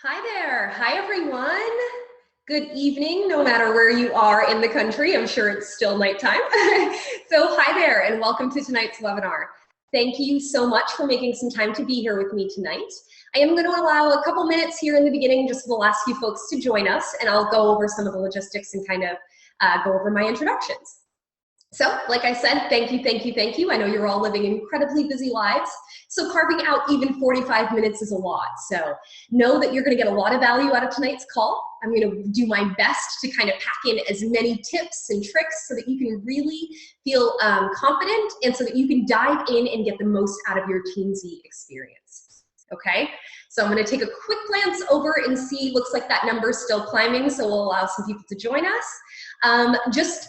Hi there. Hi, everyone. Good evening, no matter where you are in the country. I'm sure it's still nighttime. So hi there, and welcome to tonight's webinar. Thank you so much for making some time to be here with me tonight. I am going to allow a couple minutes here in the beginning just for the last few folks to join us, and I'll go over some of the logistics and kind of go over my introductions. So, like I said, thank you, thank you, thank you. I know you're all living incredibly busy lives, so carving out even 45 minutes is a lot. So know that you're gonna get a lot of value out of tonight's call. I'm gonna do my best to kind of pack in as many tips and tricks so that you can really feel confident and so that you can dive in and get the most out of your Teamzy experience, okay? So I'm gonna take a quick glance over and see, looks like that number's still climbing, so we'll allow some people to join us. Just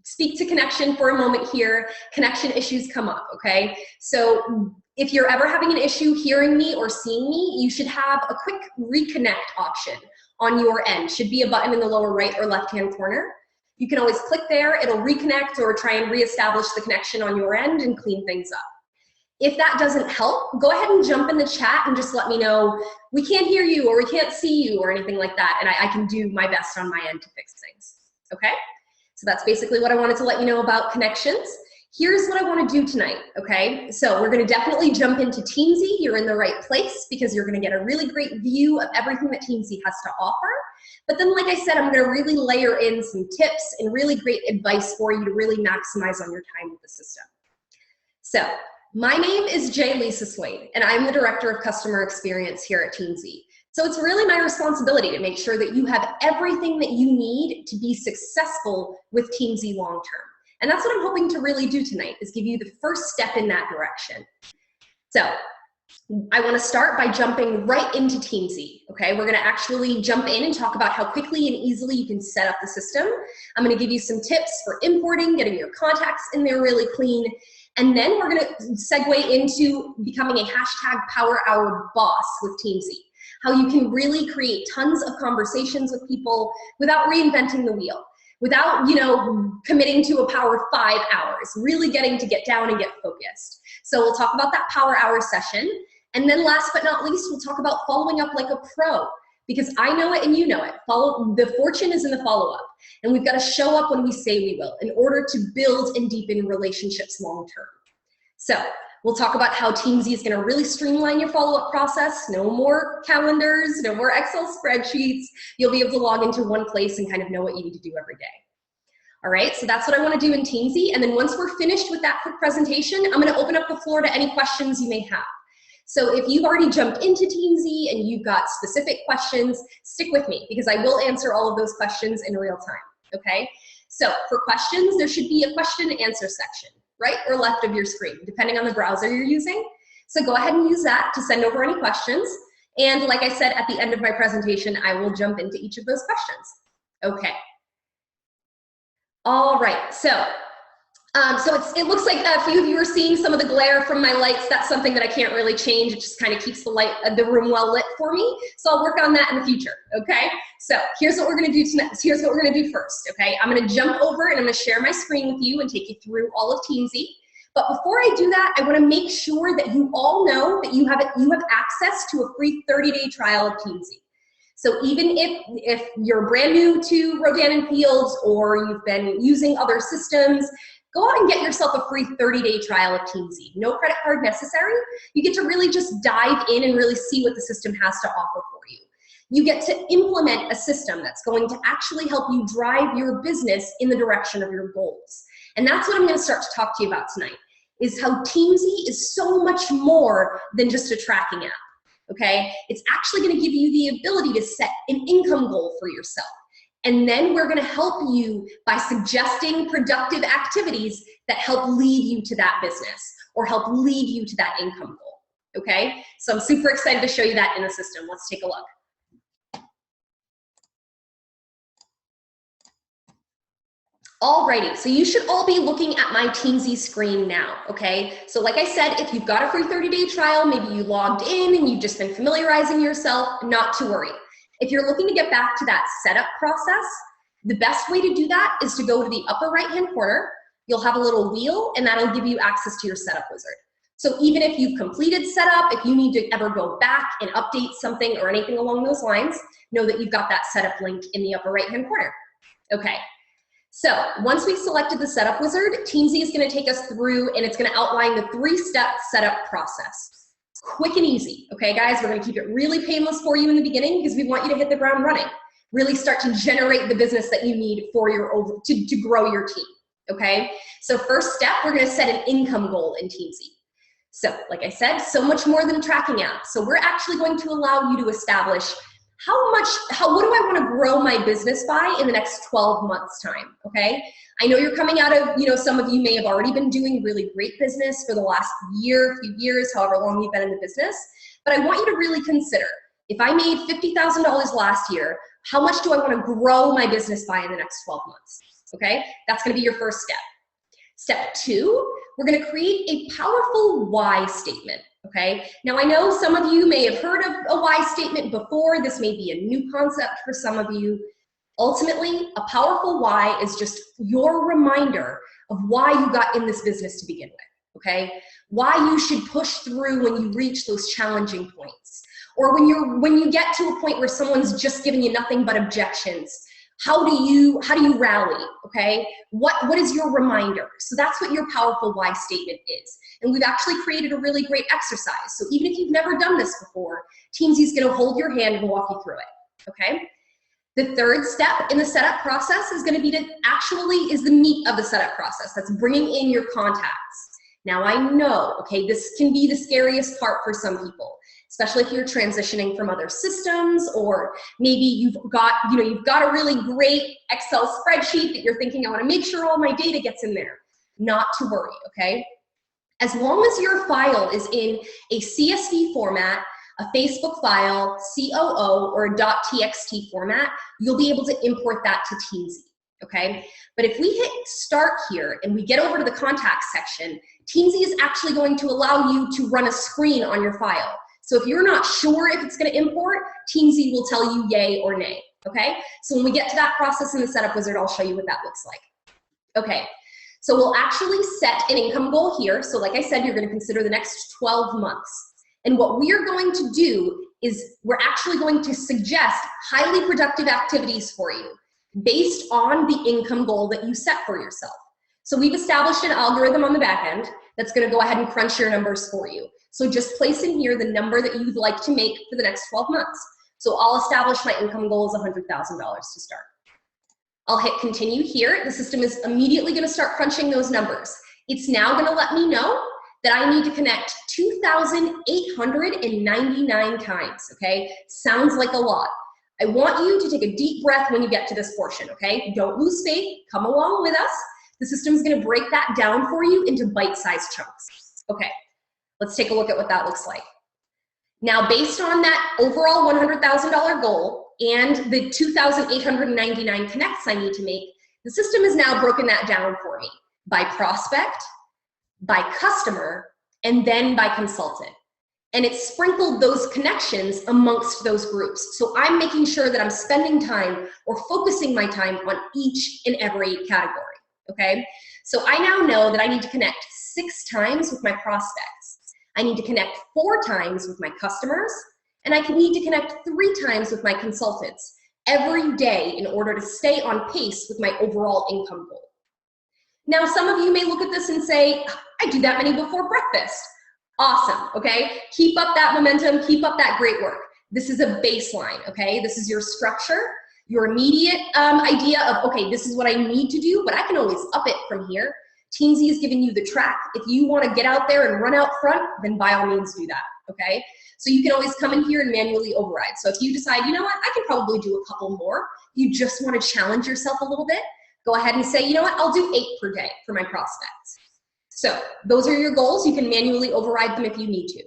speak to connection for a moment here. Connection issues come up, okay? So if you're ever having an issue hearing me or seeing me, you should have a quick reconnect option on your end. Should be a button in the lower right or left-hand corner. You can always click there, it'll reconnect or try and reestablish the connection on your end and clean things up. If that doesn't help, go ahead and jump in the chat and just let me know we can't hear you or we can't see you or anything like that, and I can do my best on my end to fix things, okay? So that's basically what I wanted to let you know about connections. Here's what I want to do tonight, okay? So we're going to definitely jump into Teamzy. You're in the right place because you're going to get a really great view of everything that Teamzy has to offer. But then, like I said, I'm going to really layer in some tips and really great advice for you to really maximize on your time with the system. So my name is Lisa Swain, and I'm the Director of Customer Experience here at Teamzy. So it's really my responsibility to make sure that you have everything that you need to be successful with Teamzy long term. And that's what I'm hoping to really do tonight, is give you the first step in that direction. So I want to start by jumping right into Teamzy, okay? We're going to actually jump in and talk about how quickly and easily you can set up the system. I'm going to give you some tips for importing, getting your contacts in there really clean, and then we're going to segue into becoming a hashtag Power Hour boss with Teamzy. How you can really create tons of conversations with people without reinventing the wheel, without, committing to a power 5 hours, really getting to get down and get focused. So we'll talk about that power hour session. And then last but not least, we'll talk about following up like a pro, because I know it and you know it. The fortune is in the follow-up, and we've got to show up when we say we will in order to build and deepen relationships long-term. So we'll talk about how Teamzy is going to really streamline your follow-up process. No more calendars, no more Excel spreadsheets. You'll be able to log into one place and kind of know what you need to do every day. All right, so that's what I want to do in Teamzy. And then once we're finished with that quick presentation, I'm going to open up the floor to any questions you may have. So if you've already jumped into Teamzy and you've got specific questions, stick with me because I will answer all of those questions in real time, okay? So for questions, there should be a question and answer section, right or left of your screen, depending on the browser you're using. So go ahead and use that to send over any questions. And like I said, at the end of my presentation, I will jump into each of those questions. Okay. All right, so it looks like a few of you are seeing some of the glare from my lights. That's something that I can't really change. It just kind of keeps the room well lit for me. So I'll work on that in the future, okay? So here's what we're gonna do tonight. Here's what we're gonna do first, okay? I'm gonna jump over and I'm gonna share my screen with you and take you through all of Teamzy. But before I do that, I wanna make sure that you all know that you have access to a free 30-day trial of Teamzy. So even if you're brand new to Rodan and Fields or you've been using other systems, go out and get yourself a free 30-day trial of Teamzy. No credit card necessary. You get to really just dive in and really see what the system has to offer for you. You get to implement a system that's going to actually help you drive your business in the direction of your goals. And that's what I'm going to start to talk to you about tonight, is how Teamzy is so much more than just a tracking app. Okay, it's actually going to give you the ability to set an income goal for yourself. And then we're going to help you by suggesting productive activities that help lead you to that business or help lead you to that income goal. Okay, so I'm super excited to show you that in the system. Let's take a look. Alrighty, so you should all be looking at my Teamzy screen now, okay? So like I said, if you've got a free 30-day trial, maybe you logged in and you've just been familiarizing yourself, not to worry. If you're looking to get back to that setup process, the best way to do that is to go to the upper right-hand corner. You'll have a little wheel and that'll give you access to your setup wizard. So even if you've completed setup, if you need to ever go back and update something or anything along those lines, know that you've got that setup link in the upper right-hand corner. Okay, so once we've selected the setup wizard, Teamzy is gonna take us through and it's gonna outline the 3-step setup process. Quick and easy, okay guys? We're gonna keep it really painless for you in the beginning because we want you to hit the ground running. Really start to generate the business that you need for your to grow your team, okay? So first step, we're gonna set an income goal in Teamzy. So like I said, so much more than a tracking app. So we're actually going to allow you to establish what do I want to grow my business by in the next 12 months time, okay? I know you're coming out of, some of you may have already been doing really great business for the last year, few years, however long you've been in the business, but I want you to really consider, if I made $50,000 last year, how much do I want to grow my business by in the next 12 months, okay? That's going to be your first step. Step 2, we're going to create a powerful why statement, okay? Now I know some of you may have heard of a why statement before. This may be a new concept for some of you. Ultimately, a powerful why is just your reminder of why you got in this business to begin with, okay? Why you should push through when you reach those challenging points. Or when you get to a point where someone's just giving you nothing but objections. How do you rally, okay? What is your reminder? So that's what your powerful why statement is. And we've actually created a really great exercise. So even if you've never done this before, Teamzy is gonna hold your hand and walk you through it, okay? The third step in the setup process is gonna be is the meat of the setup process. That's bringing in your contacts. Now I know, okay, this can be the scariest part for some people, especially if you're transitioning from other systems, or maybe you've got a really great Excel spreadsheet that you're thinking, I want to make sure all my data gets in there. Not to worry, okay? As long as your file is in a CSV format, a Facebook file, COO, or a .txt format, you'll be able to import that to Teamzy, okay? But if we hit start here and we get over to the contacts section, Teamzy is actually going to allow you to run a screen on your file. So if you're not sure if it's gonna import, Teamzy will tell you yay or nay, okay? So when we get to that process in the setup wizard, I'll show you what that looks like. Okay, so we'll actually set an income goal here. So like I said, you're gonna consider the next 12 months. And what we are going to do is we're actually going to suggest highly productive activities for you based on the income goal that you set for yourself. So we've established an algorithm on the back end that's gonna go ahead and crunch your numbers for you. So just place in here the number that you'd like to make for the next 12 months. So I'll establish my income goal as $100,000 to start. I'll hit continue here. The system is immediately gonna start crunching those numbers. It's now gonna let me know that I need to connect 2,899 times, okay? Sounds like a lot. I want you to take a deep breath when you get to this portion, okay? Don't lose faith, come along with us. The system's gonna break that down for you into bite-sized chunks. Okay, let's take a look at what that looks like. Now, based on that overall $100,000 goal and the 2,899 connects I need to make, the system has now broken that down for me by prospect, by customer, and then by consultant. And it's sprinkled those connections amongst those groups. So I'm making sure that I'm spending time or focusing my time on each and every category, okay? So I now know that I need to connect 6 times with my prospects. I need to connect 4 times with my customers, and I need to connect 3 times with my consultants every day in order to stay on pace with my overall income goal. Now, some of you may look at this and say, I do that many before breakfast. Awesome, okay? Keep up that momentum, keep up that great work. This is a baseline, okay? This is your structure, your immediate idea of, okay, this is what I need to do, but I can always up it from here. Teamzy is giving you the track. If you wanna get out there and run out front, then by all means do that, okay? So you can always come in here and manually override. So if you decide, you know what, I can probably do a couple more, you just wanna challenge yourself a little bit, go ahead and say, you know what, I'll do 8 per day for my prospects. So those are your goals. You can manually override them if you need to.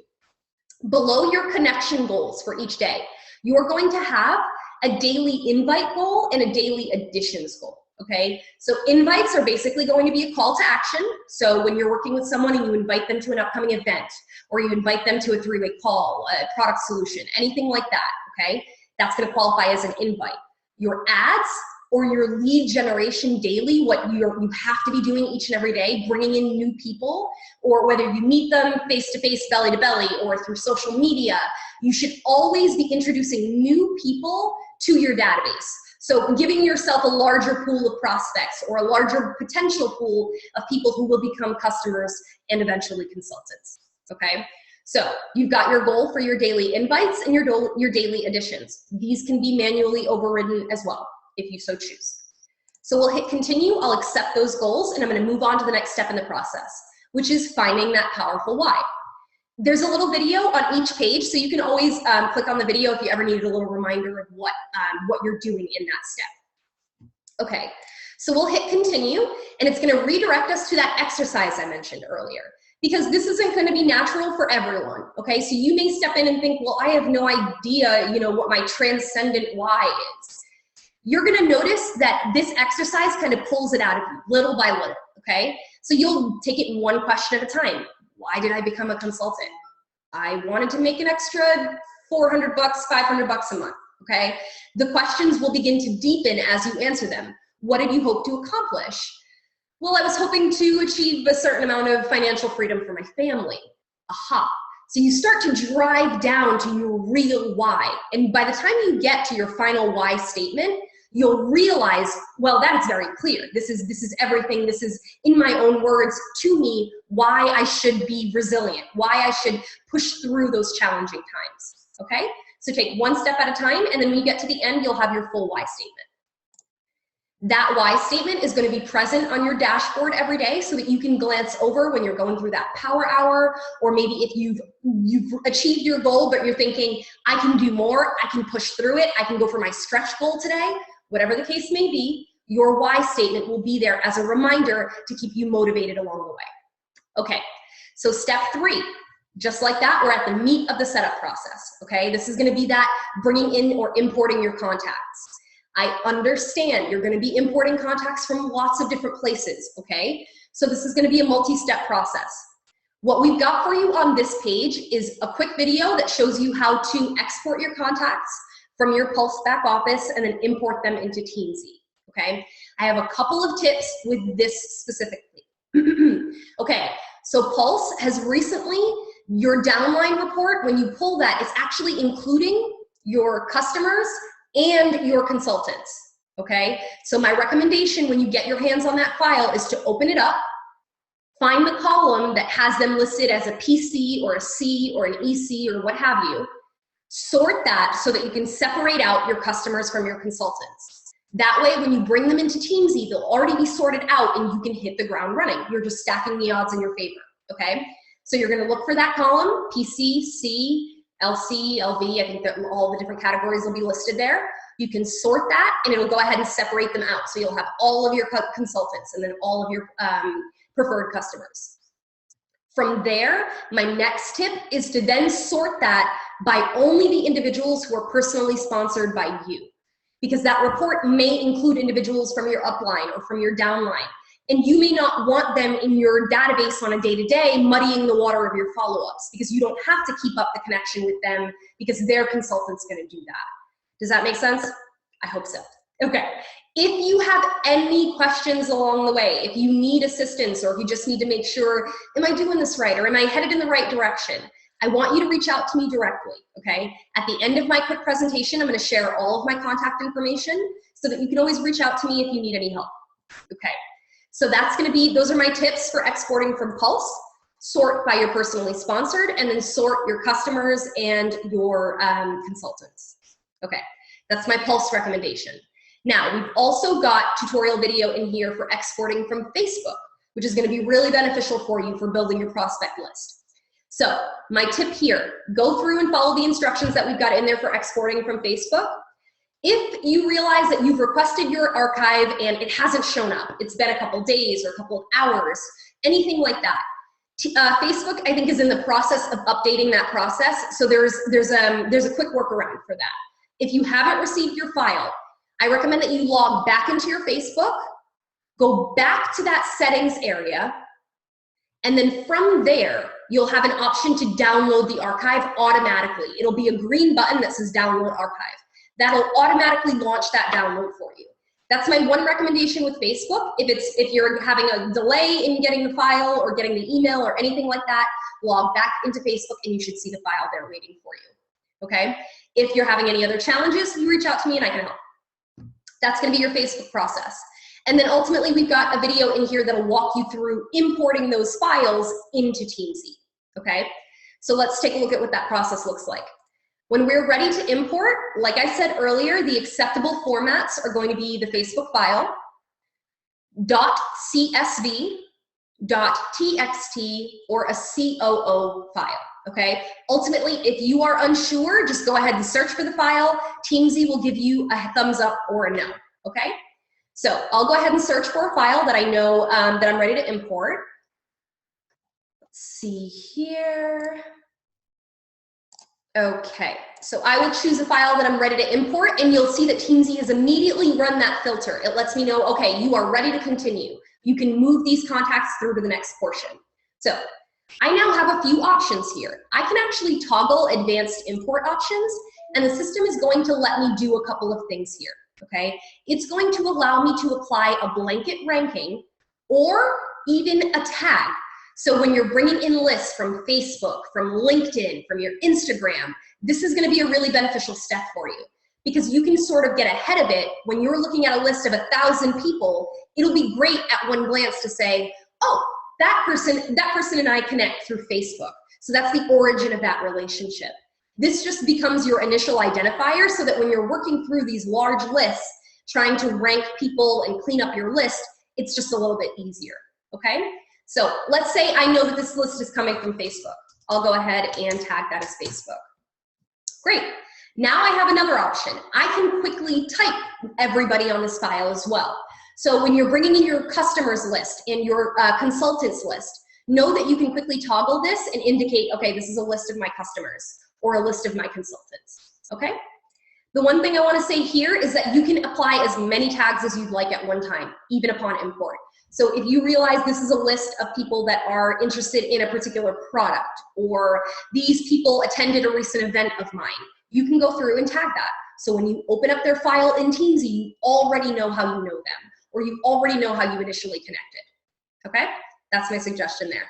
Below your connection goals for each day, you're going to have a daily invite goal and a daily additions goal, okay? So invites are basically going to be a call to action. So when you're working with someone and you invite them to an upcoming event, or you invite them to a 3-way call, a product solution, anything like that, okay? That's gonna qualify as an invite. Your ads or your lead generation daily, what you have to be doing each and every day, bringing in new people, or whether you meet them face-to-face, belly-to-belly, or through social media, you should always be introducing new people to your database. So giving yourself a larger pool of prospects or a larger potential pool of people who will become customers and eventually consultants, okay? So you've got your goal for your daily invites and your daily additions. These can be manually overridden as well, if you so choose. So we'll hit continue, I'll accept those goals, and I'm gonna move on to the next step in the process, which is finding that powerful why. There's a little video on each page, so you can always click on the video if you ever needed a little reminder of what you're doing in that step. Okay, so we'll hit continue, and it's gonna redirect us to that exercise I mentioned earlier, because this isn't gonna be natural for everyone, okay? So you may step in and think, well, I have no idea, what my transcendent why is. You're gonna notice that this exercise kind of pulls it out of you, little by little, okay? So you'll take it one question at a time. Why did I become a consultant? I wanted to make an extra $400, $500 a month, okay? The questions will begin to deepen as you answer them. What did you hope to accomplish? Well, I was hoping to achieve a certain amount of financial freedom for my family. Aha. So you start to drive down to your real why. And by the time you get to your final why statement, you'll realize, well, that is very clear. This is everything. This is, in my own words, to me, why I should be resilient, why I should push through those challenging times, okay? So take one step at a time, and then when you get to the end, you'll have your full why statement. That why statement is going to be present on your dashboard every day so that you can glance over when you're going through that power hour, or maybe if you've achieved your goal, but you're thinking, I can do more, I can push through it, I can go for my stretch goal today. Whatever the case may be, your why statement will be there as a reminder to keep you motivated along the way. Okay, so step 3, just like that, we're at the meat of the setup process, okay? This is gonna be that bringing in or importing your contacts. I understand you're gonna be importing contacts from lots of different places, okay? So this is gonna be a multi-step process. What we've got for you on this page is a quick video that shows you how to export your contacts from your Pulse back office and then import them into Teamzy, okay? I have a couple of tips with this specifically. Okay, so Pulse has recently, your downline report, when you pull that, it's actually including your customers and your consultants, okay? So my recommendation when you get your hands on that file is to open it up, find the column that has them listed as a PC or a C or an EC or what have you, sort that so that you can separate out your customers from your consultants. That way, when you bring them into Teamzy, they'll already be sorted out and you can hit the ground running. You're just stacking the odds in your favor, okay? So you're gonna look for that column, PC, C, LC, LV, I think that all the different categories will be listed there. You can sort that and it'll go ahead and separate them out. So you'll have all of your consultants and then all of your preferred customers. From there, my next tip is to then sort that by only the individuals who are personally sponsored by you, because that report may include individuals from your upline or from your downline, and you may not want them in your database on a day-to-day muddying the water of your follow-ups, because you don't have to keep up the connection with them because their consultant's gonna do that. Does that make sense? I hope so. Okay. If you have any questions along the way, if you need assistance, or if you just need to make sure, am I doing this right, or am I headed in the right direction? I want you to reach out to me directly, okay? At the end of my quick presentation, I'm gonna share all of my contact information so that you can always reach out to me if you need any help, okay? So that's gonna be, those are my tips for exporting from Pulse. Sort by your personally sponsored, and then sort your customers and your consultants. Okay, that's my Pulse recommendation. Now, we've also got tutorial video in here for exporting from Facebook, which is gonna be really beneficial for you for building your prospect list. So my tip here, go through and follow the instructions that we've got in there for exporting from Facebook. If you realize that you've requested your archive and it hasn't shown up, it's been a couple days or a couple of hours, anything like that, Facebook, I think, is in the process of updating that process. So there's a quick workaround for that. If you haven't received your file, I recommend that you log back into your Facebook, go back to that settings area, and then from there, you'll have an option to download the archive automatically. It'll be a green button that says download archive. That'll automatically launch that download for you. That's my one recommendation with Facebook. If you're having a delay in getting the file or getting the email or anything like that, log back into Facebook and you should see the file there waiting for you, okay? If you're having any other challenges, you reach out to me and I can help. That's gonna be your Facebook process. And then ultimately we've got a video in here that'll walk you through importing those files into Teamzy, okay? So let's take a look at what that process looks like. When we're ready to import, like I said earlier, the acceptable formats are going to be the Facebook file, .csv, .txt, or a COO file, okay? Ultimately, if you are unsure, just go ahead and search for the file. Teamzy will give you a thumbs up or a no, okay? So I'll go ahead and search for a file that I know that I'm ready to import. Let's see here. Okay, so I will choose a file that I'm ready to import, and you'll see that Teamzy has immediately run that filter. It lets me know, okay, you are ready to continue. You can move these contacts through to the next portion. So I now have a few options here. I can actually toggle advanced import options, and the system is going to let me do a couple of things here, okay? It's going to allow me to apply a blanket ranking or even a tag. So when you're bringing in lists from Facebook, from LinkedIn, from your Instagram, this is going to be a really beneficial step for you because you can sort of get ahead of it. When you're looking at a list of 1,000 people, it'll be great at one glance to say, oh, that person and I connect through Facebook. So that's the origin of that relationship. This just becomes your initial identifier so that when you're working through these large lists, trying to rank people and clean up your list, it's just a little bit easier, okay? So let's say I know that this list is coming from Facebook. I'll go ahead and tag that as Facebook. Great. Now I have another option. I can quickly type everybody on this file as well. So when you're bringing in your customers list and your consultants list, know that you can quickly toggle this and indicate, okay, this is a list of my customers or a list of my consultants, okay? The one thing I want to say here is that you can apply as many tags as you'd like at one time, even upon import. So if you realize this is a list of people that are interested in a particular product, or these people attended a recent event of mine, you can go through and tag that. So when you open up their file in Teamzy, you already know how you know them, or you already know how you initially connected, okay? That's my suggestion there.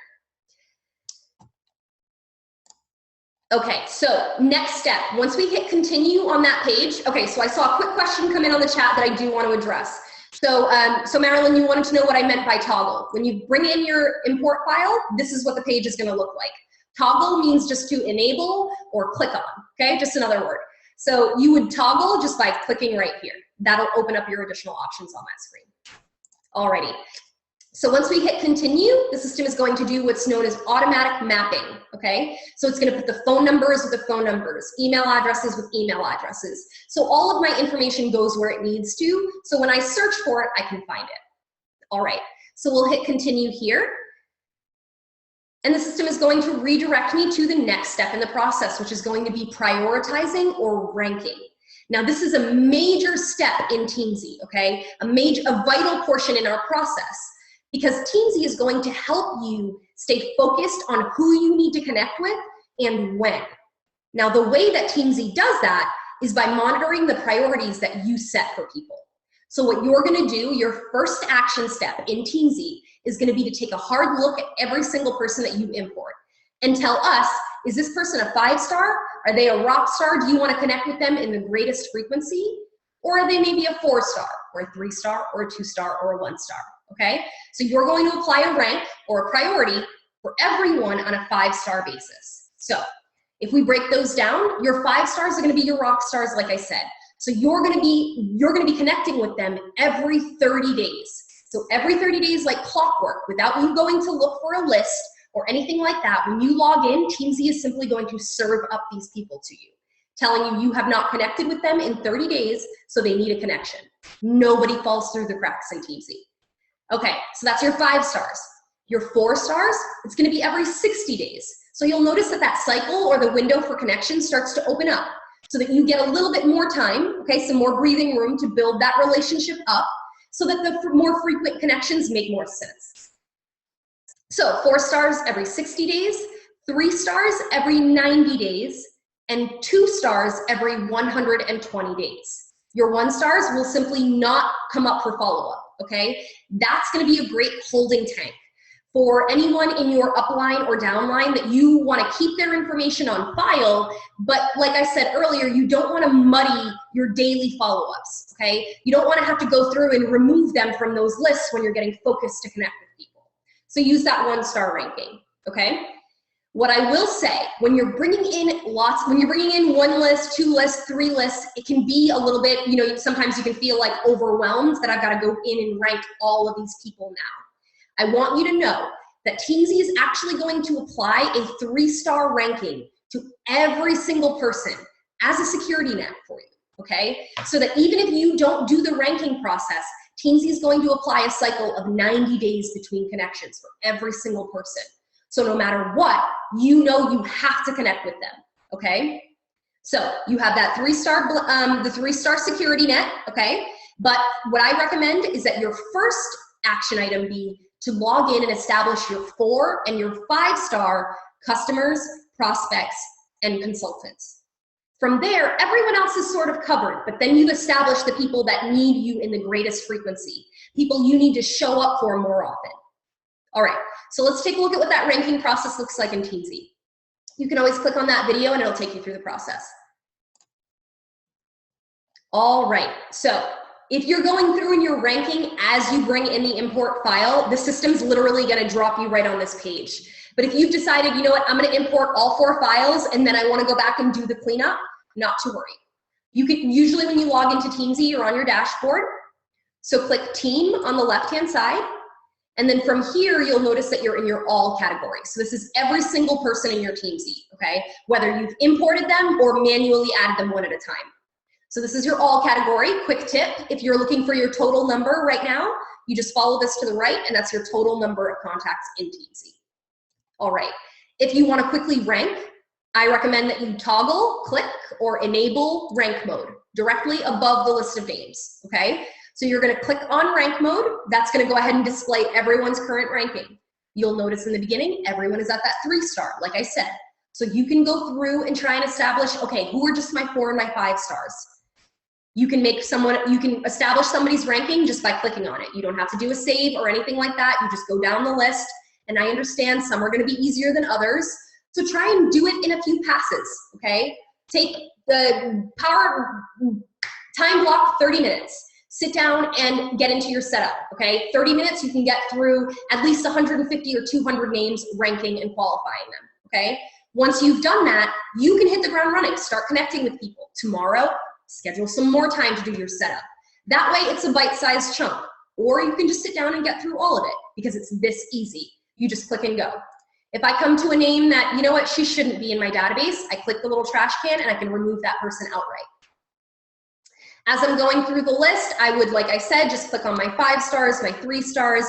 Okay, so next step, once we hit continue on that page, okay, so I saw a quick question come in on the chat that I do want to address. So, so Marilyn, you wanted to know what I meant by toggle. When you bring in your import file, this is what the page is going to look like. Toggle means just to enable or click on, okay? Just another word. So you would toggle just by clicking right here. That'll open up your additional options on that screen. Alrighty. So once we hit continue, the system is going to do what's known as automatic mapping, okay? So it's gonna put the phone numbers with the phone numbers, email addresses with email addresses. So all of my information goes where it needs to, so when I search for it, I can find it. All right, so we'll hit continue here. And the system is going to redirect me to the next step in the process, which is going to be prioritizing or ranking. Now this is a major step in Teamzy, okay? A vital portion in our process. Because Teamzy is going to help you stay focused on who you need to connect with and when. Now, the way that Teamzy does that is by monitoring the priorities that you set for people. So what you're gonna do, your first action step in Teamzy is gonna be to take a hard look at every single person that you import and tell us, is this person a 5-star? Are they a rock star? Do you wanna connect with them in the greatest frequency? Or are they maybe a 4-star or a 3-star or a 2-star or a 1-star? Okay, so you're going to apply a rank or a priority for everyone on a 5-star basis. So if we break those down, your 5 stars are going to be your rock stars, like I said. So you're going to be connecting with them every 30 days. So every 30 days, like clockwork, without you going to look for a list or anything like that. When you log in, Teamzy is simply going to serve up these people to you, telling you have not connected with them in 30 days, so they need a connection. Nobody falls through the cracks in Teamzy. Okay, so that's your 5 stars. Your 4 stars, it's gonna be every 60 days. So you'll notice that that cycle or the window for connection starts to open up so that you get a little bit more time, okay, some more breathing room to build that relationship up so that the more frequent connections make more sense. So 4 stars every 60 days, 3 stars every 90 days, and 2 stars every 120 days. Your 1-stars will simply not come up for follow-up, okay? That's gonna be a great holding tank for anyone in your upline or downline that you wanna keep their information on file, but like I said earlier, you don't wanna muddy your daily follow-ups, okay? You don't wanna have to go through and remove them from those lists when you're getting focused to connect with people. So use that 1-star ranking, okay? What I will say, when you're bringing in one list, 2 lists, 3 lists, it can be a little bit, you know, sometimes you can feel like overwhelmed that I've got to go in and rank all of these people now. I want you to know that Teamzy is actually going to apply a 3-star ranking to every single person as a security net for you, okay? So that even if you don't do the ranking process, Teamzy is going to apply a cycle of 90 days between connections for every single person. So no matter what, you know you have to connect with them, okay? So you have that 3-star, the 3-star security net, okay? But what I recommend is that your first action item be to log in and establish your 4 and your 5-star customers, prospects, and consultants. From there, everyone else is sort of covered, but then you've established the people that need you in the greatest frequency, people you need to show up for more often. All right, so let's take a look at what that ranking process looks like in Teamzy. You can always click on that video and it'll take you through the process. All right, so if you're going through and you're ranking as you bring in the import file, the system's literally gonna drop you right on this page. But if you've decided, you know what, I'm gonna import all 4 files and then I wanna go back and do the cleanup, not to worry. You can, usually when you log into Teamzy, you're on your dashboard. So click Team on the left-hand side. And then from here, you'll notice that you're in your all category. So this is every single person in your Teamzy, okay? Whether you've imported them or manually added them one at a time. So this is your all category. Quick tip, if you're looking for your total number right now, you just follow this to the right and that's your total number of contacts in Teamzy. All right, if you wanna quickly rank, I recommend that you toggle, click, or enable rank mode directly above the list of names, okay? So you're gonna click on rank mode. That's gonna go ahead and display everyone's current ranking. You'll notice in the beginning, everyone is at that 3-star, like I said. So you can go through and try and establish, okay, who are just my 4 and my 5 stars? You can establish somebody's ranking just by clicking on it. You don't have to do a save or anything like that. You just go down the list. And I understand some are gonna be easier than others. So try and do it in a few passes, okay? Take the time block 30 minutes. Sit down and get into your setup, okay? 30 minutes, you can get through at least 150 or 200 names, ranking and qualifying them, okay? Once you've done that, you can hit the ground running, start connecting with people. Tomorrow, schedule some more time to do your setup. That way it's a bite-sized chunk, or you can just sit down and get through all of it because it's this easy. You just click and go. If I come to a name that, you know what, she shouldn't be in my database, I click the little trash can and I can remove that person outright. As I'm going through the list, I would, like I said, just click on my 5 stars, my 3 stars.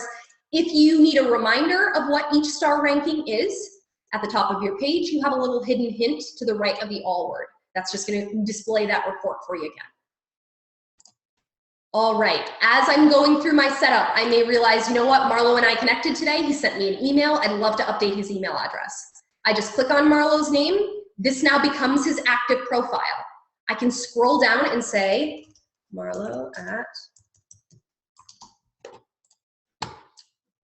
If you need a reminder of what each star ranking is, at the top of your page, you have a little hidden hint to the right of the all word. That's just gonna display that report for you again. All right, as I'm going through my setup, I may realize, you know what, Marlo and I connected today. He sent me an email. I'd love to update his email address. I just click on Marlo's name. This now becomes his active profile. I can scroll down and say, Marlo at.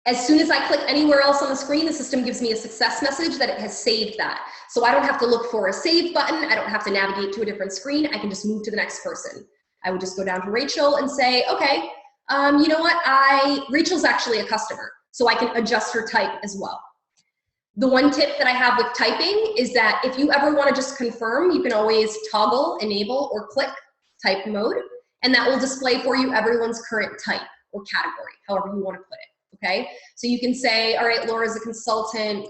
As soon as I click anywhere else on the screen, the system gives me a success message that it has saved that. So I don't have to look for a save button. I don't have to navigate to a different screen. I can just move to the next person. I would just go down to Rachel and say, okay, you know what, Rachel's actually a customer, so I can adjust her type as well. The one tip that I have with typing is that if you ever want to just confirm, you can always toggle, enable, or click type mode, and that will display for you everyone's current type or category, however you want to put it, okay? So you can say, all right, Laura's a consultant,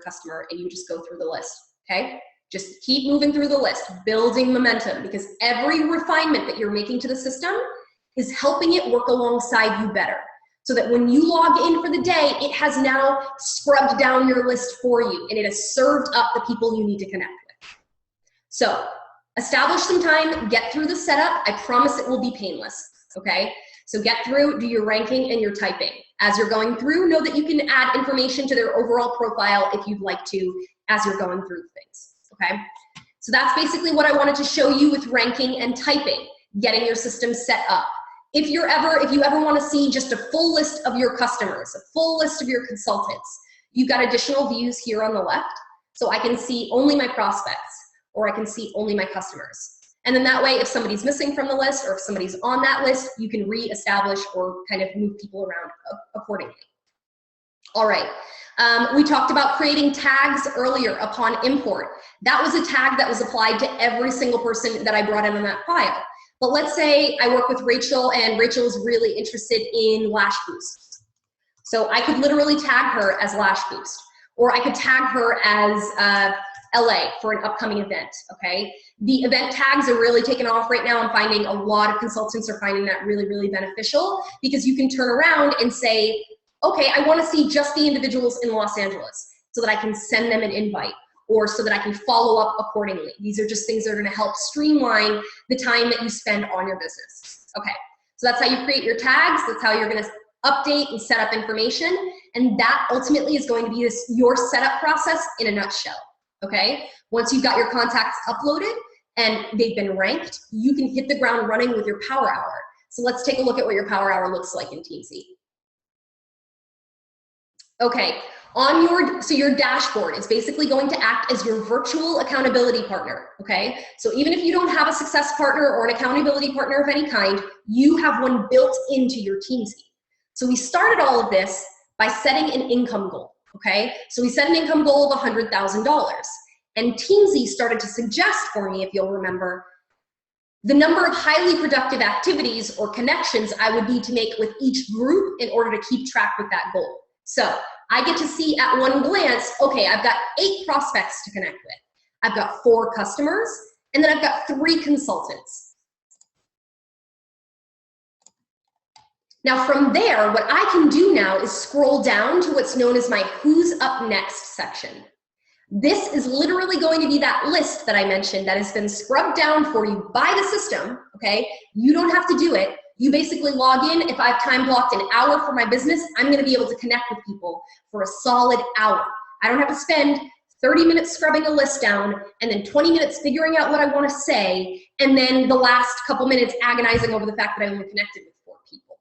customer, and you just go through the list, okay? Just keep moving through the list, building momentum, because every refinement that you're making to the system is helping it work alongside you better. So that when you log in for the day, it has now scrubbed down your list for you and it has served up the people you need to connect with. So establish some time, get through the setup. I promise it will be painless, okay? So get through, do your ranking and your typing. As you're going through, know that you can add information to their overall profile if you'd like to as you're going through things, okay? So that's basically what I wanted to show you with ranking and typing, getting your system set up. If you ever want to see just a full list of your customers, a full list of your consultants, you've got additional views here on the left. So I can see only my prospects, or I can see only my customers. And then that way, if somebody's missing from the list, or if somebody's on that list, you can re-establish or kind of move people around accordingly. All right, we talked about creating tags earlier upon import. That was a tag that was applied to every single person that I brought in on that file. But let's say I work with Rachel and Rachel's really interested in Lash Boost. So I could literally tag her as Lash Boost, or I could tag her as LA for an upcoming event, okay? The event tags are really taking off right now. I'm finding a lot of consultants are finding that really, really beneficial, because you can turn around and say, okay, I wanna see just the individuals in Los Angeles so that I can send them an invite, or so that I can follow up accordingly. These are just things that are gonna help streamline the time that you spend on your business. Okay, so that's how you create your tags. That's how you're gonna update and set up information. And that ultimately is going to be your setup process in a nutshell, okay? Once you've got your contacts uploaded and they've been ranked, you can hit the ground running with your power hour. So let's take a look at what your power hour looks like in Teamzy. Okay, so your dashboard is basically going to act as your virtual accountability partner, okay? So even if you don't have a success partner or an accountability partner of any kind, you have one built into your Teamzy. So we started all of this by setting an income goal, okay? So we set an income goal of $100,000. And Teamzy started to suggest for me, if you'll remember, the number of highly productive activities or connections I would need to make with each group in order to keep track with that goal. So I get to see at one glance, okay, I've got 8 prospects to connect with. I've got 4 customers, and then I've got 3 consultants. Now from there, what I can do now is scroll down to what's known as my Who's Up Next section. This is literally going to be that list that I mentioned that has been scrubbed down for you by the system, okay? You don't have to do it. You basically log in. If I've time blocked an hour for my business, I'm gonna be able to connect with people for a solid hour. I don't have to spend 30 minutes scrubbing a list down and then 20 minutes figuring out what I wanna say, and then the last couple minutes agonizing over the fact that I only connected with 4 people.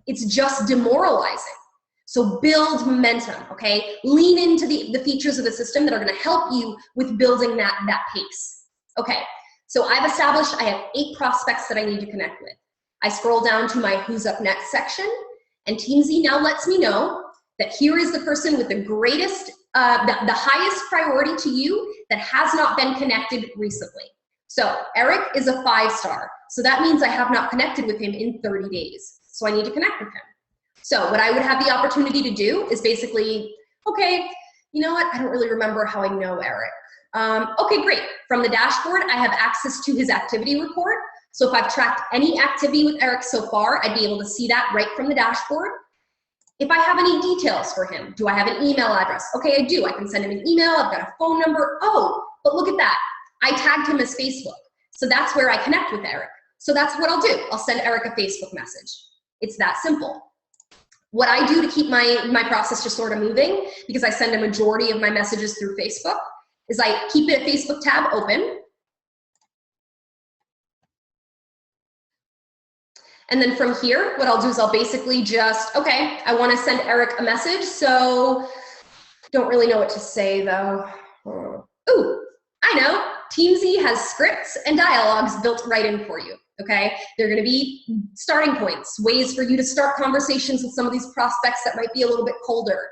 It's just demoralizing. So build momentum, okay? Lean into the features of the system that are gonna help you with building that pace. Okay, so I've established I have 8 prospects that I need to connect with. I scroll down to my Who's Up Next section, and Teamzy now lets me know that here is the person with the greatest, the highest priority to you that has not been connected recently. So Eric is a 5-star, so that means I have not connected with him in 30 days. So I need to connect with him. So what I would have the opportunity to do is basically, okay, you know what? I don't really remember how I know Eric. Okay, great. From the dashboard, I have access to his activity report. So if I've tracked any activity with Eric so far, I'd be able to see that right from the dashboard. If I have any details for him, do I have an email address? Okay, I do. I can send him an email. I've got a phone number. Oh, but look at that. I tagged him as Facebook. So that's where I connect with Eric. So that's what I'll do. I'll send Eric a Facebook message. It's that simple. What I do to keep my process just sort of moving, because I send a majority of my messages through Facebook, is I keep a Facebook tab open. And then from here, what I'll do is I'll basically just, okay, I want to send Eric a message, so don't really know what to say though. Ooh, I know. Teamzy has scripts and dialogues built right in for you, okay? They're gonna be starting points, ways for you to start conversations with some of these prospects that might be a little bit colder,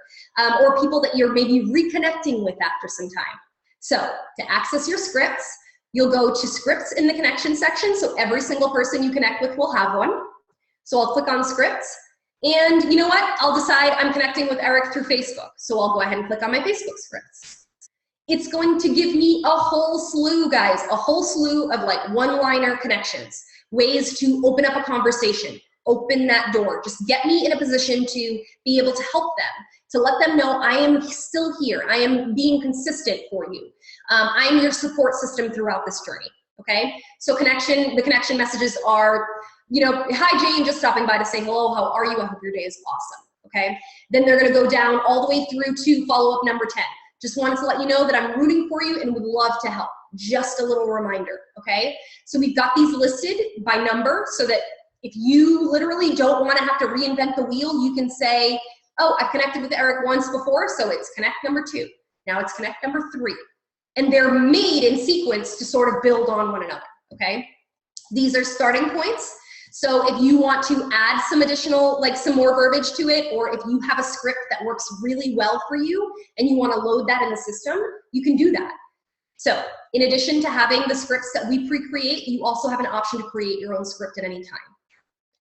or people that you're maybe reconnecting with after some time. So to access your scripts, you'll go to scripts in the connection section, so every single person you connect with will have one. So I'll click on scripts, and you know what? I'll decide I'm connecting with Eric through Facebook, so I'll go ahead and click on my Facebook scripts. It's going to give me a whole slew, guys, a whole slew of like one-liner connections, ways to open up a conversation, open that door, just get me in a position to be able to help them, to let them know I am still here, I am being consistent for you. I'm your support system throughout this journey, okay? So the connection messages are, you know, hi Jane, just stopping by to say hello, how are you? I hope your day is awesome, okay? Then they're gonna go down all the way through to follow-up number 10. Just wanted to let you know that I'm rooting for you and would love to help. just a little reminder, okay? So we've got these listed by number so that if you literally don't want to have to reinvent the wheel, you can say, oh, I've connected with Eric once before, so it's connect number 2. Now it's connect number 3. And they're made in sequence to sort of build on one another, okay? These are starting points. So if you want to add some additional, like some more verbiage to it, or if you have a script that works really well for you and you want to load that in the system, you can do that. So in addition to having the scripts that we pre-create, you also have an option to create your own script at any time.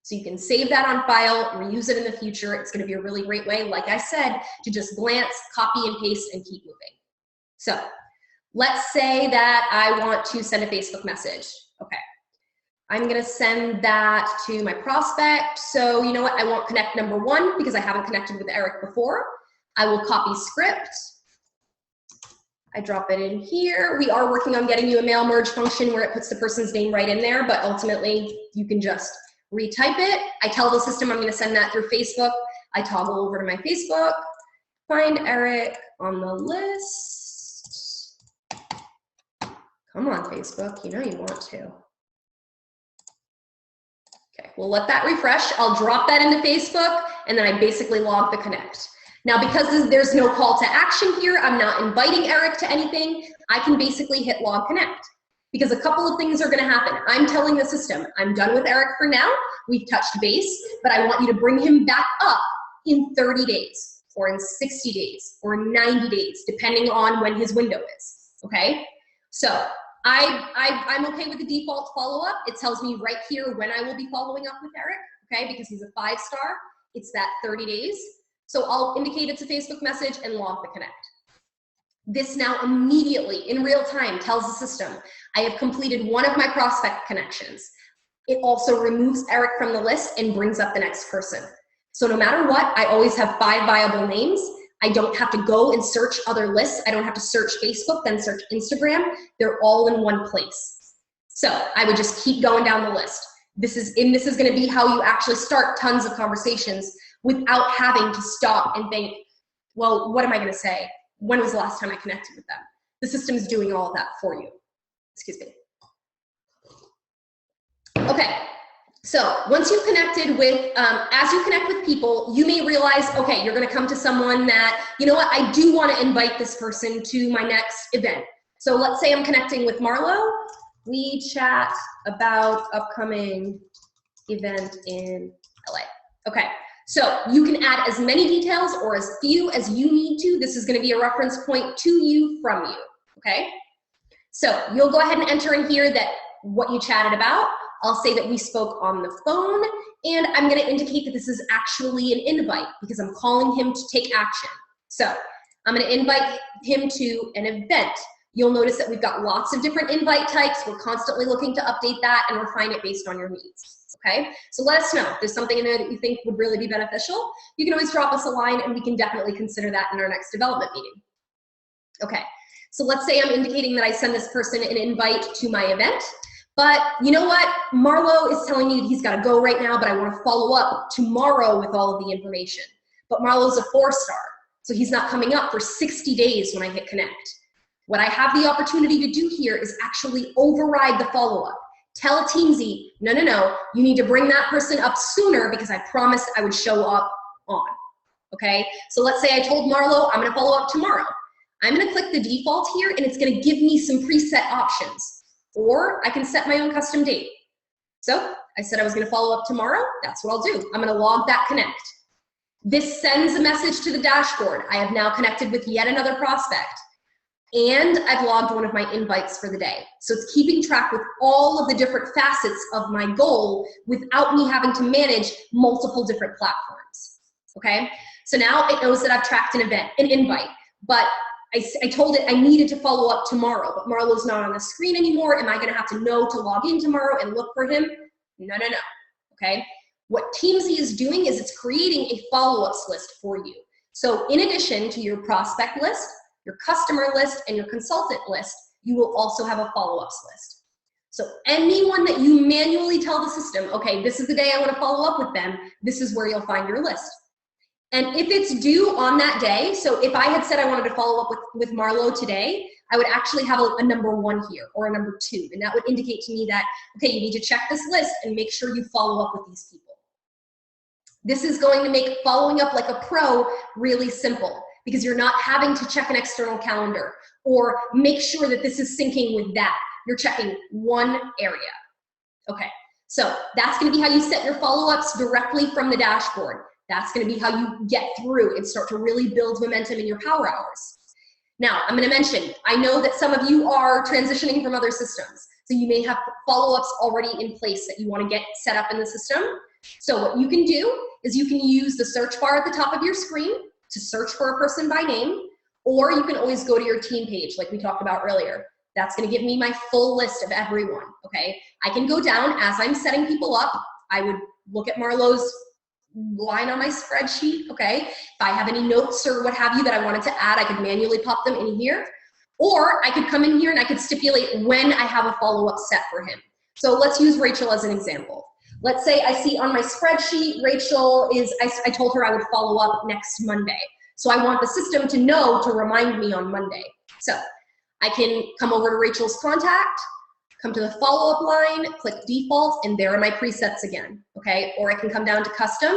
So you can save that on file, reuse it in the future. It's going to be a really great way, like I said, to just glance, copy and paste and keep moving. So let's say that I want to send a Facebook message. Okay. I'm gonna send that to my prospect. So you know what, I want connect number 1 because I haven't connected with Eric before. I will copy script. I drop it in here. We are working on getting you a mail merge function where it puts the person's name right in there, but ultimately you can just retype it. I tell the system I'm gonna send that through Facebook. I toggle over to my Facebook, find Eric on the list. Come on, Facebook, you know you want to. Okay, we'll let that refresh. I'll drop that into Facebook, and then I basically log the connect. Now, because there's no call to action here, I'm not inviting Eric to anything, I can basically hit log connect. Because a couple of things are gonna happen. I'm telling the system, I'm done with Eric for now, we've touched base, but I want you to bring him back up in 30 days, or in 60 days, or 90 days, depending on when his window is, okay? So, I'm okay with the default follow-up. It tells me right here when I will be following up with Eric, okay, because he's a 5-star. It's that 30 days. So I'll indicate it's a Facebook message and log the connect. This now immediately, in real time, tells the system, I have completed one of my prospect connections. It also removes Eric from the list and brings up the next person. So no matter what, I always have 5 viable names. I don't have to go and search other lists. I don't have to search Facebook, then search Instagram. They're all in one place. So I would just keep going down the list. This is gonna be how you actually start tons of conversations without having to stop and think, well, what am I gonna say? When was the last time I connected with them? The system is doing all of that for you. Excuse me. Okay. So once you've connected with, as you connect with people, you may realize, okay, you're gonna come to someone that, you know what, I do wanna invite this person to my next event. So let's say I'm connecting with Marlo. We chat about upcoming event in LA. Okay, so you can add as many details or as few as you need to. This is gonna be a reference point to you from you, okay? So you'll go ahead and enter in here that what you chatted about. I'll say that we spoke on the phone, and I'm gonna indicate that this is actually an invite because I'm calling him to take action. So I'm gonna invite him to an event. You'll notice that we've got lots of different invite types. We're constantly looking to update that and refine it based on your needs, okay? So let us know if there's something in there that you think would really be beneficial. You can always drop us a line and we can definitely consider that in our next development meeting. Okay, so let's say I'm indicating that I send this person an invite to my event. But you know what? Marlo is telling me that he's got to go right now, but I want to follow up tomorrow with all of the information. But Marlo's a 4-star, so he's not coming up for 60 days when I hit connect. What I have the opportunity to do here is actually override the follow-up. Tell Teamzy, no, you need to bring that person up sooner because I promised I would show up on, okay? So let's say I told Marlo I'm going to follow up tomorrow. I'm going to click the default here, and it's going to give me some preset options. Or I can set my own custom date. So I said I was gonna follow up tomorrow, that's what I'll do. I'm gonna log that connect. This sends a message to the dashboard. I have now connected with yet another prospect. And I've logged one of my invites for the day. So it's keeping track with all of the different facets of my goal without me having to manage multiple different platforms, okay? So now it knows that I've tracked an event, an invite, but I told it I needed to follow up tomorrow, but Marlo's not on the screen anymore. Am I gonna have to know to log in tomorrow and look for him? No, okay? What Teamzy is doing is it's creating a follow-ups list for you. So in addition to your prospect list, your customer list, and your consultant list, you will also have a follow-ups list. So anyone that you manually tell the system, okay, this is the day I wanna follow up with them, this is where you'll find your list. And if it's due on that day, so if I had said I wanted to follow up with Marlo today, I would actually have a number 1 here or a number 2. And that would indicate to me that, okay, you need to check this list and make sure you follow up with these people. This is going to make following up like a pro really simple because you're not having to check an external calendar or make sure that this is syncing with that. You're checking one area. Okay, so that's going to be how you set your follow-ups directly from the dashboard. That's going to be how you get through and start to really build momentum in your power hours. Now, I'm going to mention, I know that some of you are transitioning from other systems. So you may have follow-ups already in place that you want to get set up in the system. So what you can do is you can use the search bar at the top of your screen to search for a person by name, or you can always go to your team page like we talked about earlier. That's going to give me my full list of everyone, okay? I can go down as I'm setting people up. I would look at Marlo's line on my spreadsheet, okay? If I have any notes or what have you that I wanted to add, I could manually pop them in here. Or I could come in here and I could stipulate when I have a follow-up set for him. So let's use Rachel as an example. Let's say I see on my spreadsheet, Rachel is, I told her I would follow up next Monday. So I want the system to know to remind me on Monday. So I can come over to Rachel's contact, come to the follow-up line, click default, and there are my presets again, okay? Or I can come down to custom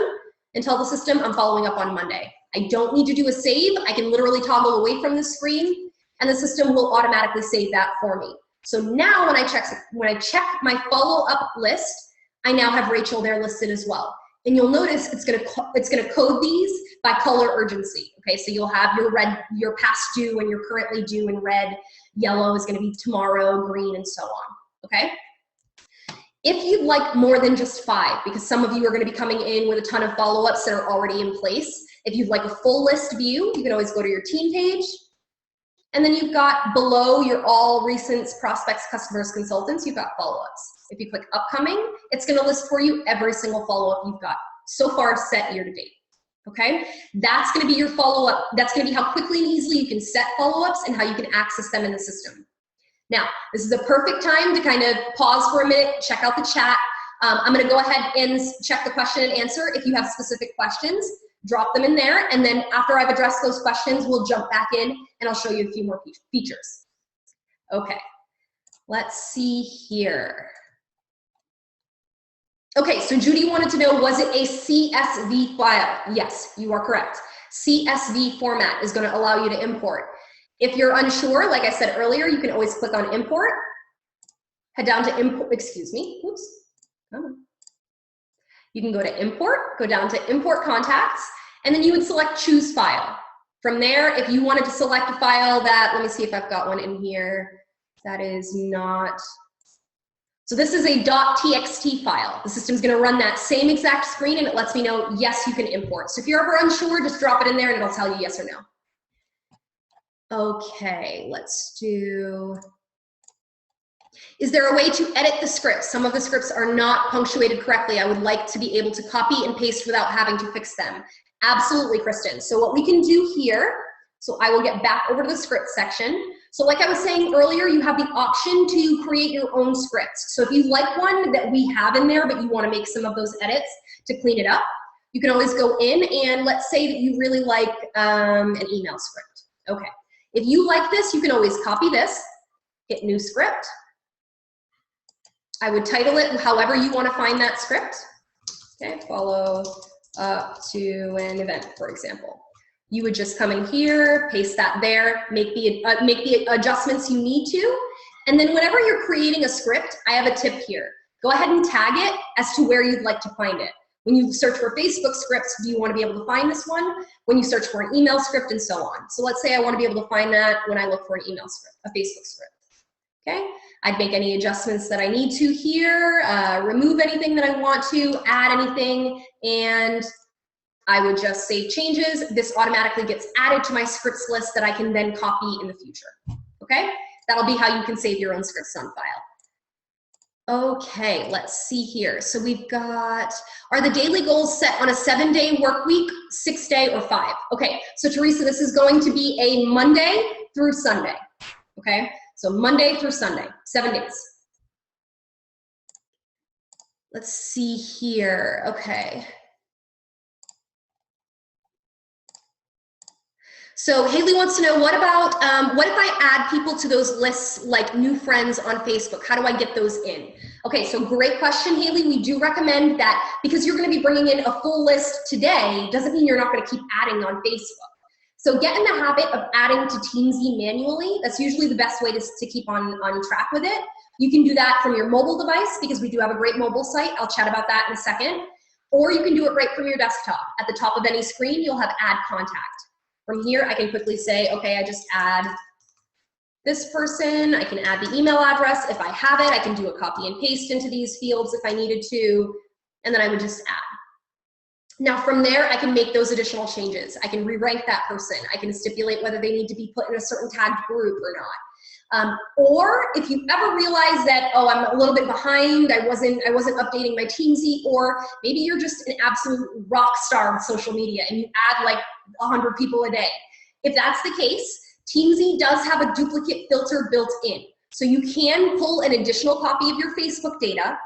and tell the system I'm following up on Monday. I don't need to do a save. I can literally toggle away from the screen and the system will automatically save that for me. So now when I check my follow-up list, I now have Rachel there listed as well. And you'll notice it's gonna code these by color urgency. Okay, so you'll have your red, your past due and your currently due in red, yellow is gonna be tomorrow, green, and so on, okay? If you'd like more than just 5, because some of you are gonna be coming in with a ton of follow-ups that are already in place, if you'd like a full list view, you can always go to your team page, and then you've got below your all recents, prospects, customers, consultants, you've got follow-ups. If you click upcoming, it's gonna list for you every single follow-up you've got so far set year to date, okay? That's gonna be your follow-up. That's gonna be how quickly and easily you can set follow-ups and how you can access them in the system. Now, this is a perfect time to kind of pause for a minute, check out the chat. I'm gonna go ahead and check the question and answer. If you have specific questions, drop them in there, and then after I've addressed those questions, we'll jump back in and I'll show you a few more features. Okay, let's see here. Okay, so Judy wanted to know, was it a CSV file? Yes, you are correct. CSV format is gonna allow you to import. If you're unsure, like I said earlier, you can always click on import, head down to import, excuse me, oops, come on. You can go to import, go down to import contacts, and then you would select choose file. From there, if you wanted to select a file that, let me see if I've got one in here, that is not, so this is a .txt file. The system's gonna run that same exact screen and it lets me know, yes, you can import. So if you're ever unsure, just drop it in there and it'll tell you yes or no. Okay, let's do, is there a way to edit the scripts? Some of the scripts are not punctuated correctly. I would like to be able to copy and paste without having to fix them. Absolutely, Kristen. So what we can do here, so I will get back over to the script section. So like I was saying earlier, you have the option to create your own scripts. So if you like one that we have in there, but you want to make some of those edits to clean it up, you can always go in and let's say that you really like an email script. Okay. If you like this, you can always copy this, hit new script. I would title it however you want to find that script. Okay, follow up to an event, for example. You would just come in here, paste that there, make the adjustments you need to, and then whenever you're creating a script, I have a tip here. Go ahead and tag it as to where you'd like to find it. When you search for Facebook scripts, do you want to be able to find this one? When you search for an email script and so on. So let's say I want to be able to find that when I look for an email script, a Facebook script. Okay, I'd make any adjustments that I need to here, remove anything that I want to, add anything, and I would just save changes. This automatically gets added to my scripts list that I can then copy in the future. Okay, that'll be how you can save your own scripts on file. Okay, let's see here. So we've got, are the daily goals set on a 7-day work week, 6-day, or 5? Okay, so Teresa, this is going to be a Monday through Sunday. Okay, so Monday through Sunday, 7 days. Let's see here, okay. So Haley wants to know, what about, what if I add people to those lists, like new friends on Facebook? How do I get those in? Okay, so great question, Haley. We do recommend that, because you're going to be bringing in a full list today, doesn't mean you're not going to keep adding on Facebook. So get in the habit of adding to Teamzy manually. That's usually the best way to keep on track with it. You can do that from your mobile device, because we do have a great mobile site. I'll chat about that in a second. Or you can do it right from your desktop. At the top of any screen, you'll have add contact. From here, I can quickly say, okay, I just add this person. I can add the email address if I have it. I can do a copy and paste into these fields if I needed to, and then I would just add. Now from there, I can make those additional changes. I can rewrite that person. I can stipulate whether they need to be put in a certain tagged group or not. Or if you ever realize that, oh, I'm a little bit behind, I wasn't updating my Teamzy, or maybe you're just an absolute rock star of social media and you add like 100 people a day. If that's the case, Teamzy does have a duplicate filter built in. So you can pull an additional copy of your Facebook data,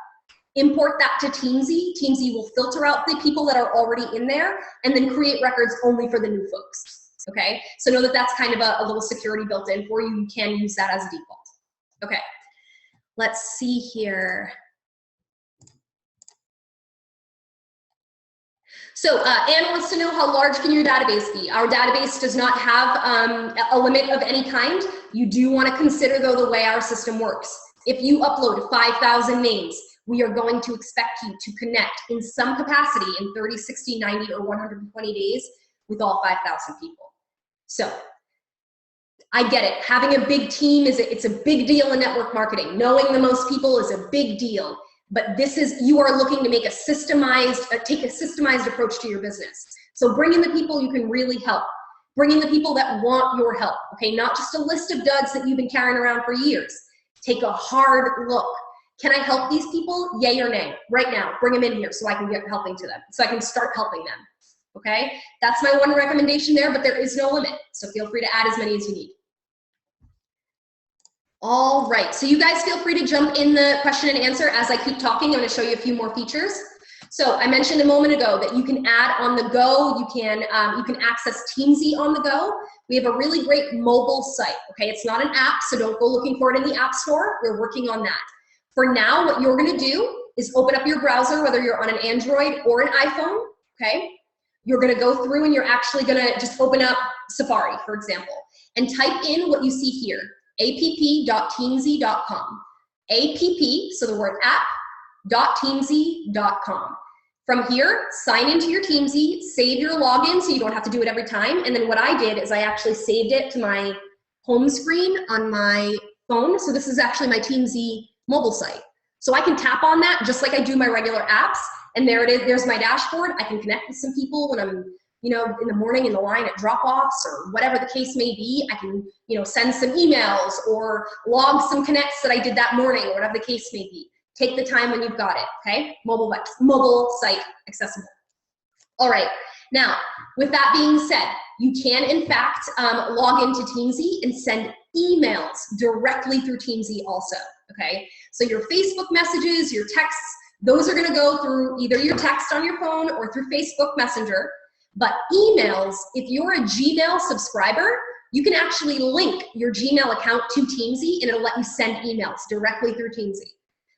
import that to Teamzy. Teamzy will filter out the people that are already in there and then create records only for the new folks. Okay, so know that that's kind of a little security built in for you. You can use that as a default. Okay, let's see here. So Anne wants to know, how large can your database be? Our database does not have a limit of any kind. You do want to consider, though, the way our system works. If you upload 5,000 names, we are going to expect you to connect in some capacity in 30, 60, 90, or 120 days with all 5,000 people. So I get it. Having a big team it's a big deal in network marketing. Knowing the most people is a big deal. But this is, you are looking to make take a systemized approach to your business. So bring in the people you can really help. Bring in the people that want your help. Okay, not just a list of duds that you've been carrying around for years. Take a hard look. Can I help these people? Yay or nay? Right now, bring them in here so I can get helping to them. So I can start helping them. Okay, that's my one recommendation there, but there is no limit. So feel free to add as many as you need. All right, so you guys feel free to jump in the question and answer as I keep talking. I'm gonna show you a few more features. So I mentioned a moment ago that you can add on the go. You can access Teamzy on the go. We have a really great mobile site, okay? It's not an app, so don't go looking for it in the App Store. We're working on that. For now, what you're gonna do is open up your browser, whether you're on an Android or an iPhone, okay? You're gonna go through and you're actually gonna just open up Safari, for example, and type in what you see here, app.teamzy.com. App, so the word app.teamzy.com. From here, sign into your Teamzy, save your login so you don't have to do it every time. And then what I did is I actually saved it to my home screen on my phone. So this is actually my Teamzy mobile site. So I can tap on that just like I do my regular apps. And there it is, there's my dashboard. I can connect with some people when I'm, in the morning in the line at drop-offs or whatever the case may be. I can, send some emails or log some connects that I did that morning or whatever the case may be. Take the time when you've got it, okay? Mobile site accessible. All right, now, with that being said, you can, in fact, log into Teamzy and send emails directly through Teamzy also, okay? So your Facebook messages, your texts, those are gonna go through either your text on your phone or through Facebook Messenger. But emails, if you're a Gmail subscriber, you can actually link your Gmail account to Teamzy and it'll let you send emails directly through Teamzy.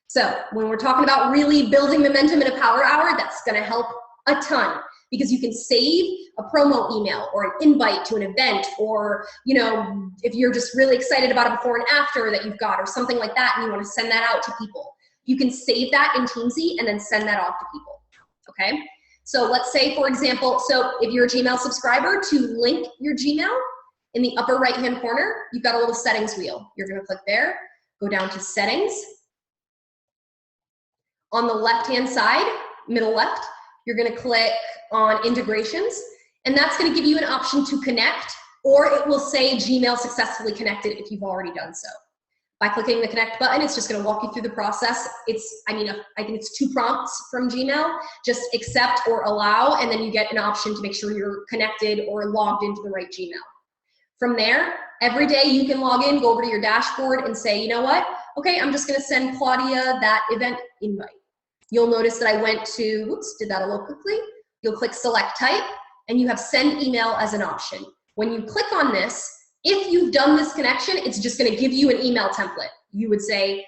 So when we're talking about really building momentum in a power hour, that's gonna help a ton because you can save a promo email or an invite to an event or, if you're just really excited about a before and after that you've got or something like that and you wanna send that out to people. You can save that in Teamzy and then send that off to people, okay? So let's say, for example, so if you're a Gmail subscriber, to link your Gmail, in the upper right-hand corner, you've got a little settings wheel. You're gonna click there, go down to settings. On the left-hand side, middle left, you're gonna click on integrations, and that's gonna give you an option to connect, or it will say Gmail successfully connected if you've already done so. By clicking the connect button, it's just gonna walk you through the process. I think it's 2 prompts from Gmail, just accept or allow, and then you get an option to make sure you're connected or logged into the right Gmail. From there, every day you can log in, go over to your dashboard and say, you know what? Okay, I'm just gonna send Claudia that event invite. You'll notice that I went to, did that a little quickly. You'll click select type, and you have send email as an option. When you click on this, if you've done this connection, it's just gonna give you an email template. You would say,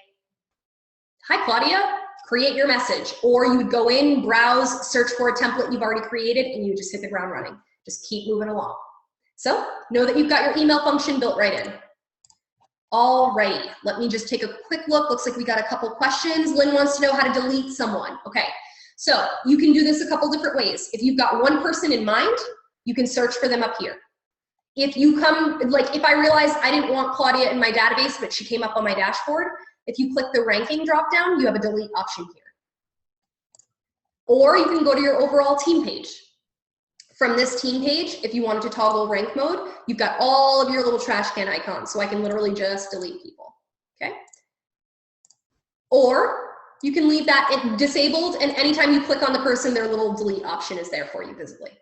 hi Claudia, create your message. Or you would go in, browse, search for a template you've already created, and you just hit the ground running. Just keep moving along. So know that you've got your email function built right in. Alrighty, let me just take a quick look. Looks like we got a couple questions. Lynn wants to know how to delete someone. Okay, so you can do this a couple different ways. If you've got one person in mind, you can search for them up here. If you come, like if I realized I didn't want Claudia in my database, but she came up on my dashboard, if you click the ranking drop down, you have a delete option here. Or you can go to your overall team page. From this team page, if you wanted to toggle rank mode, you've got all of your little trash can icons, so I can literally just delete people, okay? Or you can leave that disabled, and anytime you click on the person, their little delete option is there for you visibly.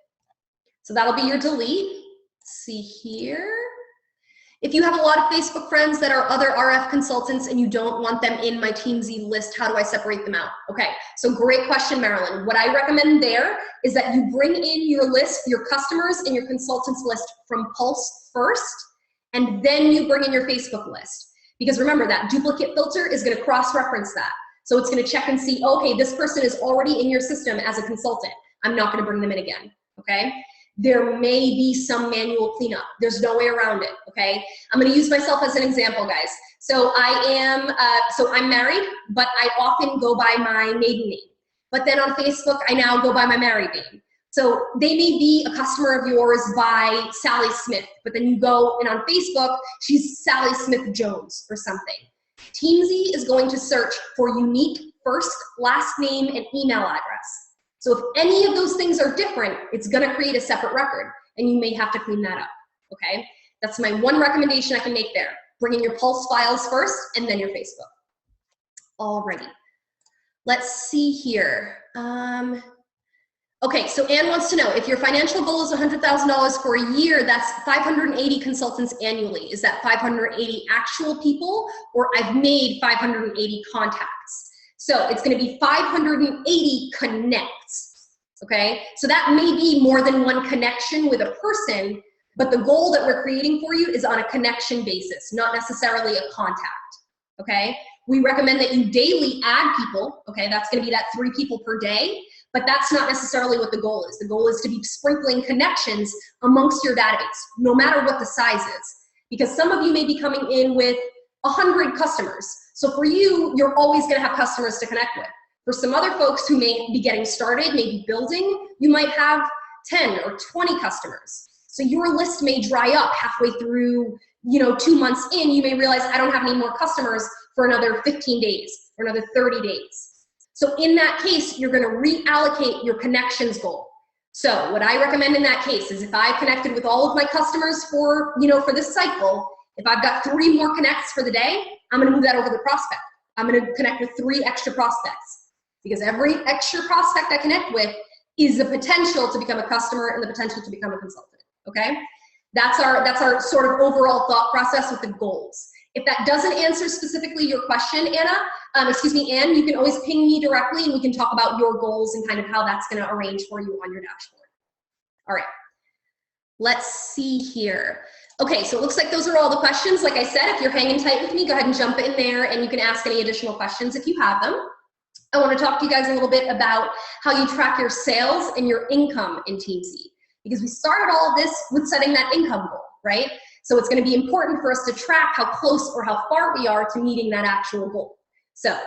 So that'll be your delete. Let's see here. If you have a lot of Facebook friends that are other RF consultants and you don't want them in my Teamzy list, how do I separate them out? Okay, so great question, Marilyn. What I recommend there is that you bring in your list, your customers and your consultants list from Pulse first, and then you bring in your Facebook list. Because remember, that duplicate filter is gonna cross-reference that. So it's gonna check and see, okay, this person is already in your system as a consultant. I'm not gonna bring them in again, okay? There may be some manual cleanup. There's no way around it, okay? I'm gonna use myself as an example, guys. So I'm married, but I often go by my maiden name. But then on Facebook, I now go by my married name. So they may be a customer of yours by Sally Smith, but then you go and on Facebook, she's Sally Smith Jones or something. Teamzy is going to search for unique first, last name, and email address. So if any of those things are different, it's gonna create a separate record and you may have to clean that up, okay? That's my one recommendation I can make there. Bring in your Pulse files first and then your Facebook. Alrighty, let's see here. Okay, so Ann wants to know, if your financial goal is $100,000 for a year, that's 580 consultants annually. Is that 580 actual people, or I've made 580 contacts? So it's gonna be 580 connects, okay? So that may be more than one connection with a person, but the goal that we're creating for you is on a connection basis, not necessarily a contact, okay? We recommend that you daily add people, okay? That's gonna be that 3 people per day, but that's not necessarily what the goal is. The goal is to be sprinkling connections amongst your database, no matter what the size is. Because some of you may be coming in with 100 customers. So for you, you're always gonna have customers to connect with. For some other folks who may be getting started, maybe building, you might have 10 or 20 customers. So your list may dry up halfway through, 2 months in, you may realize I don't have any more customers for another 15 days or another 30 days. So in that case, you're gonna reallocate your connections goal. So what I recommend in that case is if I've connected with all of my customers for this cycle, if I've got 3 more connects for the day, I'm gonna move that over to the prospect. I'm gonna connect with 3 extra prospects, because every extra prospect I connect with is the potential to become a customer and the potential to become a consultant, okay? That's our sort of overall thought process with the goals. If that doesn't answer specifically your question, Ann, you can always ping me directly and we can talk about your goals and kind of how that's gonna arrange for you on your dashboard. All right, let's see here. Okay, so it looks like those are all the questions. Like I said, if you're hanging tight with me, go ahead and jump in there and you can ask any additional questions if you have them. I want to talk to you guys a little bit about how you track your sales and your income in Teamzy, because we started all of this with setting that income goal, right? So it's going to be important for us to track how close or how far we are to meeting that actual goal. So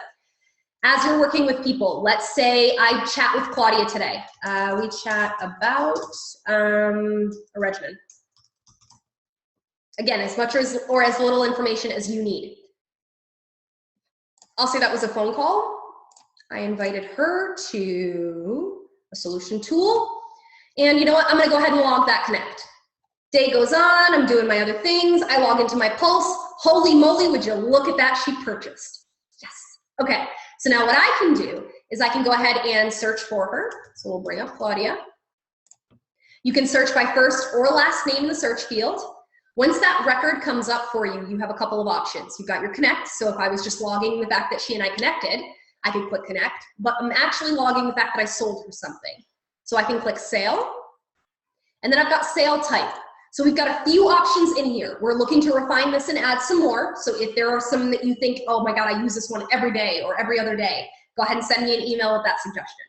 as you're working with people, let's say I chat with Claudia today. We chat about a regimen. Again, as much or as little information as you need. I'll say that was a phone call. I invited her to a solution tool. And you know what? I'm gonna go ahead and log that connect. Day goes on, I'm doing my other things. I log into my Pulse. Holy moly, would you look at that, she purchased. Yes. Okay, so now what I can do is I can go ahead and search for her. So we'll bring up Claudia. You can search by first or last name in the search field. Once that record comes up for you, you have a couple of options. You've got your connect. So if I was just logging the fact that she and I connected, I can click connect, but I'm actually logging the fact that I sold her something. So I can click sale, and then I've got sale type. So we've got a few options in here. We're looking to refine this and add some more. So if there are some that you think, oh my God, I use this one every day or every other day, go ahead and send me an email with that suggestion.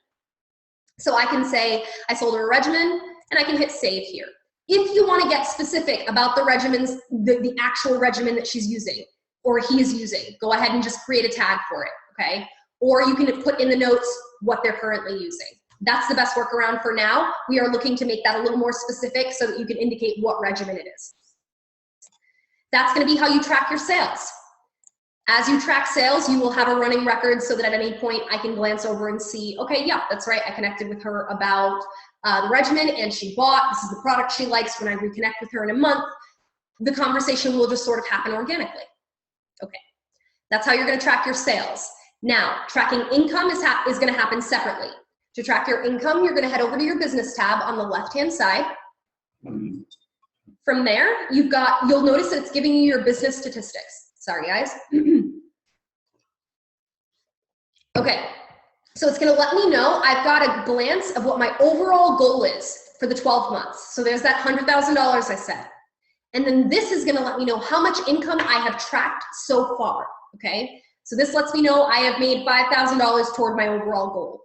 So I can say, I sold her a regimen, and I can hit save here. If you want to get specific about the regimens, the actual regimen that she's using or he is using, go ahead and just create a tag for it, okay? Or you can put in the notes what they're currently using. That's the best workaround for now. We are looking to make that a little more specific so that you can indicate what regimen it is. That's going to be how you track your sales. As you track sales, you will have a running record so that at any point I can glance over and see, okay, yeah, that's right. I connected with her about the regimen and she bought, this is the product she likes. When I reconnect with her in a month, the conversation will just sort of happen organically. Okay, that's how you're going to track your sales. Now, tracking income is going to happen separately. To track your income, you're going to head over to your business tab on the left-hand side. From there, you'll notice that it's giving you your business statistics. Sorry, guys. Okay, so it's going to let me know I've got a glance of what my overall goal is for the 12 months. So there's that $100,000 I said. And then this is going to let me know how much income I have tracked so far, okay? So this lets me know I have made $5,000 toward my overall goal.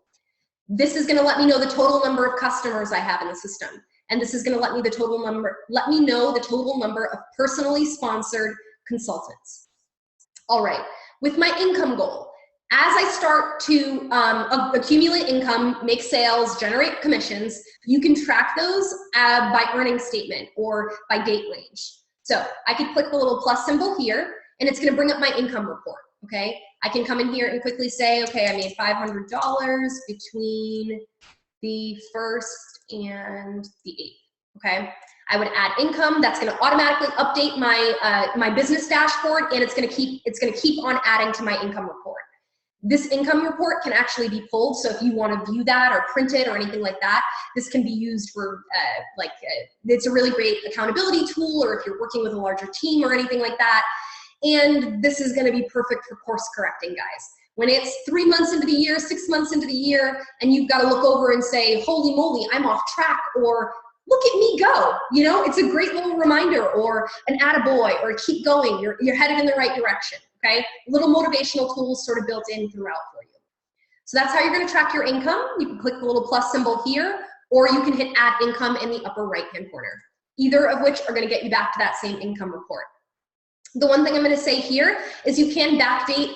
This is going to let me know the total number of customers I have in the system. And this is going to let me know the total number of personally sponsored consultants. All right, with my income goal, as I start to accumulate income, make sales, generate commissions, you can track those by earnings statement or by date range. So I could click the little plus symbol here, and it's going to bring up my income report, okay? I can come in here and quickly say, okay, I made $500 between the 1st and the 8th, okay? I would add income. That's going to automatically update my my business dashboard, and it's going to keep on adding to my income report. This income report can actually be pulled, so if you want to view that or print it or anything like that, this can be used for it's a really great accountability tool, or if you're working with a larger team or anything like that. And this is going to be perfect for course correcting, guys. When it's 3 months into the year, 6 months into the year, and you've got to look over and say, holy moly, I'm off track, or look at me go. You know, it's a great little reminder, or an attaboy, or keep going, you're headed in the right direction, okay? Little motivational tools sort of built in throughout for you. So that's how you're going to track your income. You can click the little plus symbol here, or you can hit add income in the upper right-hand corner, either of which are going to get you back to that same income report. The one thing I'm going to say here is you can backdate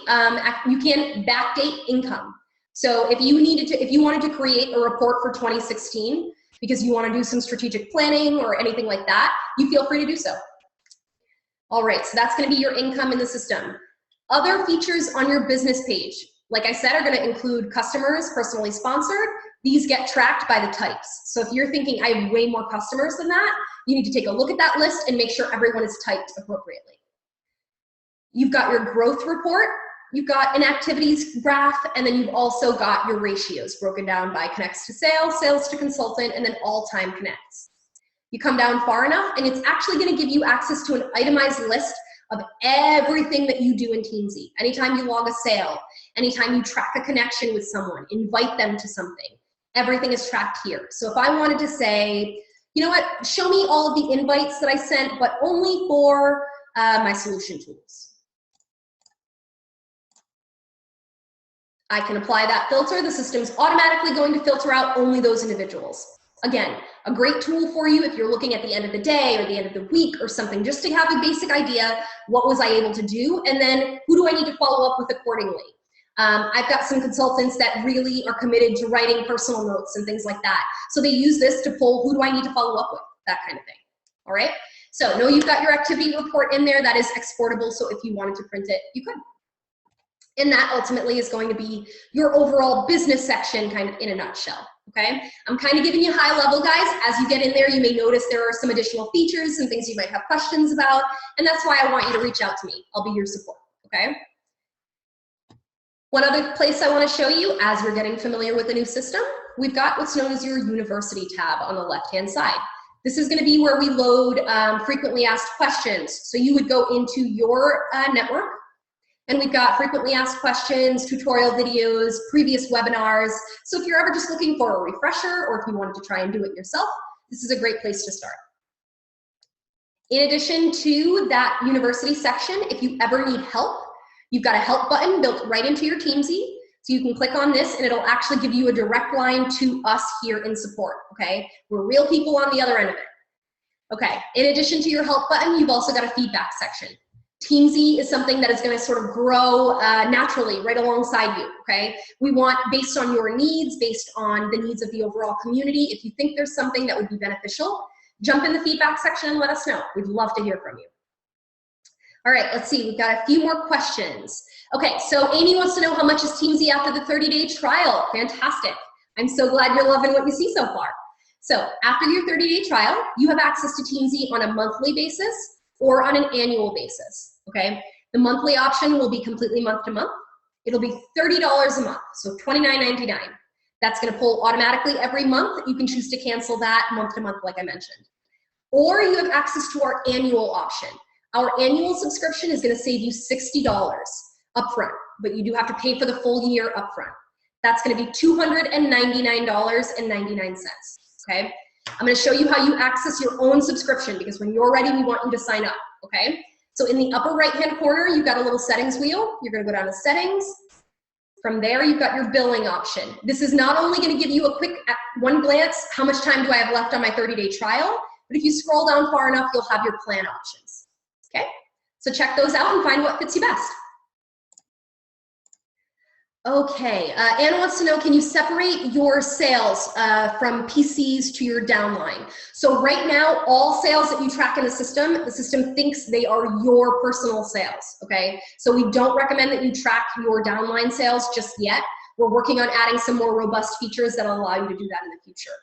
income. So if you wanted to create a report for 2016 because you want to do some strategic planning or anything like that, you feel free to do so. All right, so that's going to be your income in the system. Other features on your business page, like I said, are going to include customers, personally sponsored. These get tracked by the types. So if you're thinking I have way more customers than that, you need to take a look at that list and make sure everyone is typed appropriately. You've got your growth report, you've got an activities graph, and then you've also got your ratios broken down by connects to sales, sales to consultant, and then all-time connects. You come down far enough, and it's actually going to give you access to an itemized list of everything that you do in Teamzy. Anytime you log a sale, anytime you track a connection with someone, invite them to something, everything is tracked here. So if I wanted to say, you know what, show me all of the invites that I sent, but only for my solution tools. I can apply that filter. The system's automatically going to filter out only those individuals. Again, a great tool for you if you're looking at the end of the day or the end of the week or something, just to have a basic idea, what was I able to do, and then who do I need to follow up with accordingly. I've got some consultants that really are committed to writing personal notes and things like that. So they use this to pull who do I need to follow up with, that kind of thing. All right, so know you've got your activity report in there that is exportable, so if you wanted to print it, you could. And that ultimately is going to be your overall business section kind of in a nutshell, okay? I'm kind of giving you high level, guys. As you get in there, you may notice there are some additional features and things you might have questions about, and that's why I want you to reach out to me. I'll be your support, okay? One other place I want to show you as we're getting familiar with the new system, we've got what's known as your university tab on the left-hand side. This is going to be where we load frequently asked questions. So you would go into your network, and we've got frequently asked questions, tutorial videos, previous webinars. So if you're ever just looking for a refresher, or if you wanted to try and do it yourself, this is a great place to start. In addition to that university section, if you ever need help, you've got a help button built right into your Teamzy. So you can click on this and it'll actually give you a direct line to us here in support, okay? We're real people on the other end of it. Okay, in addition to your help button, you've also got a feedback section. Teamzy is something that is going to sort of grow naturally right alongside you, okay? We want, based on your needs, based on the needs of the overall community, if you think there's something that would be beneficial, jump in the feedback section and let us know. We'd love to hear from you. All right, let's see, we've got a few more questions. Okay, so Amy wants to know how much is Teamzy after the 30-day trial? Fantastic. I'm so glad you're loving what you see so far. So after your 30-day trial, you have access to Teamzy on a monthly basis or on an annual basis, okay? The monthly option will be completely month to month. It'll be $30 a month, so $29.99. That's gonna pull automatically every month. You can choose to cancel that month to month like I mentioned. Or you have access to our annual option. Our annual subscription is gonna save you $60 upfront, but you do have to pay for the full year upfront. That's gonna be $299.99, okay? I'm gonna show you how you access your own subscription because when you're ready, we want you to sign up, okay? So in the upper right-hand corner, you've got a little settings wheel. You're gonna go down to settings. From there, you've got your billing option. This is not only gonna give you a quick, at one glance, how much time do I have left on my 30-day trial, but if you scroll down far enough, you'll have your plan options, okay? So check those out and find what fits you best. Okay, Anna wants to know, can you separate your sales from PCs to your downline? So right now, all sales that you track in the system thinks they are your personal sales, okay? So we don't recommend that you track your downline sales just yet. We're working on adding some more robust features that will allow you to do that in the future.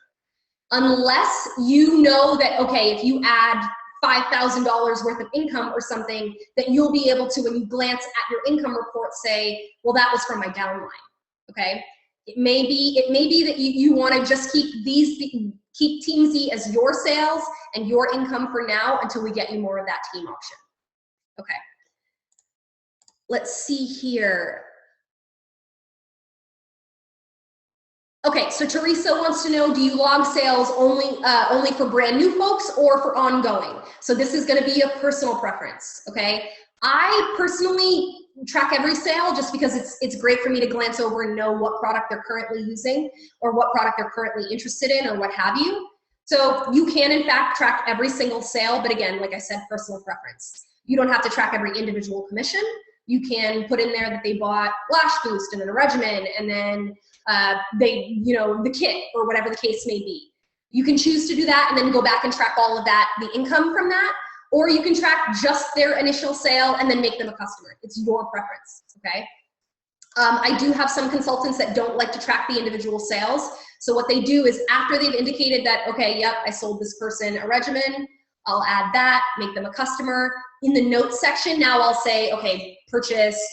Unless you know that, okay, if you add $5,000 worth of income or something, that you'll be able to, when you glance at your income report, say, well, that was from my downline, okay? It may be that you want to just keep Teamzy as your sales and your income for now until we get you more of that team option. Okay. Let's see here. Okay, so Teresa wants to know, do you log sales only for brand new folks or for ongoing? So this is gonna be a personal preference, okay? I personally track every sale just because it's great for me to glance over and know what product they're currently using or what product they're currently interested in or what have you. So you can in fact track every single sale, but again, like I said, personal preference. You don't have to track every individual commission. You can put in there that they bought Lash Boost and then a regimen and then the kit or whatever the case may be. You can choose to do that and then go back and track all of that, the income from that, or you can track just their initial sale and then make them a customer. It's your preference, okay? I do have some consultants that don't like to track the individual sales. So what they do is after they've indicated that, okay, yep, I sold this person a regimen, I'll add that, make them a customer. In the notes section, now I'll say, okay, purchased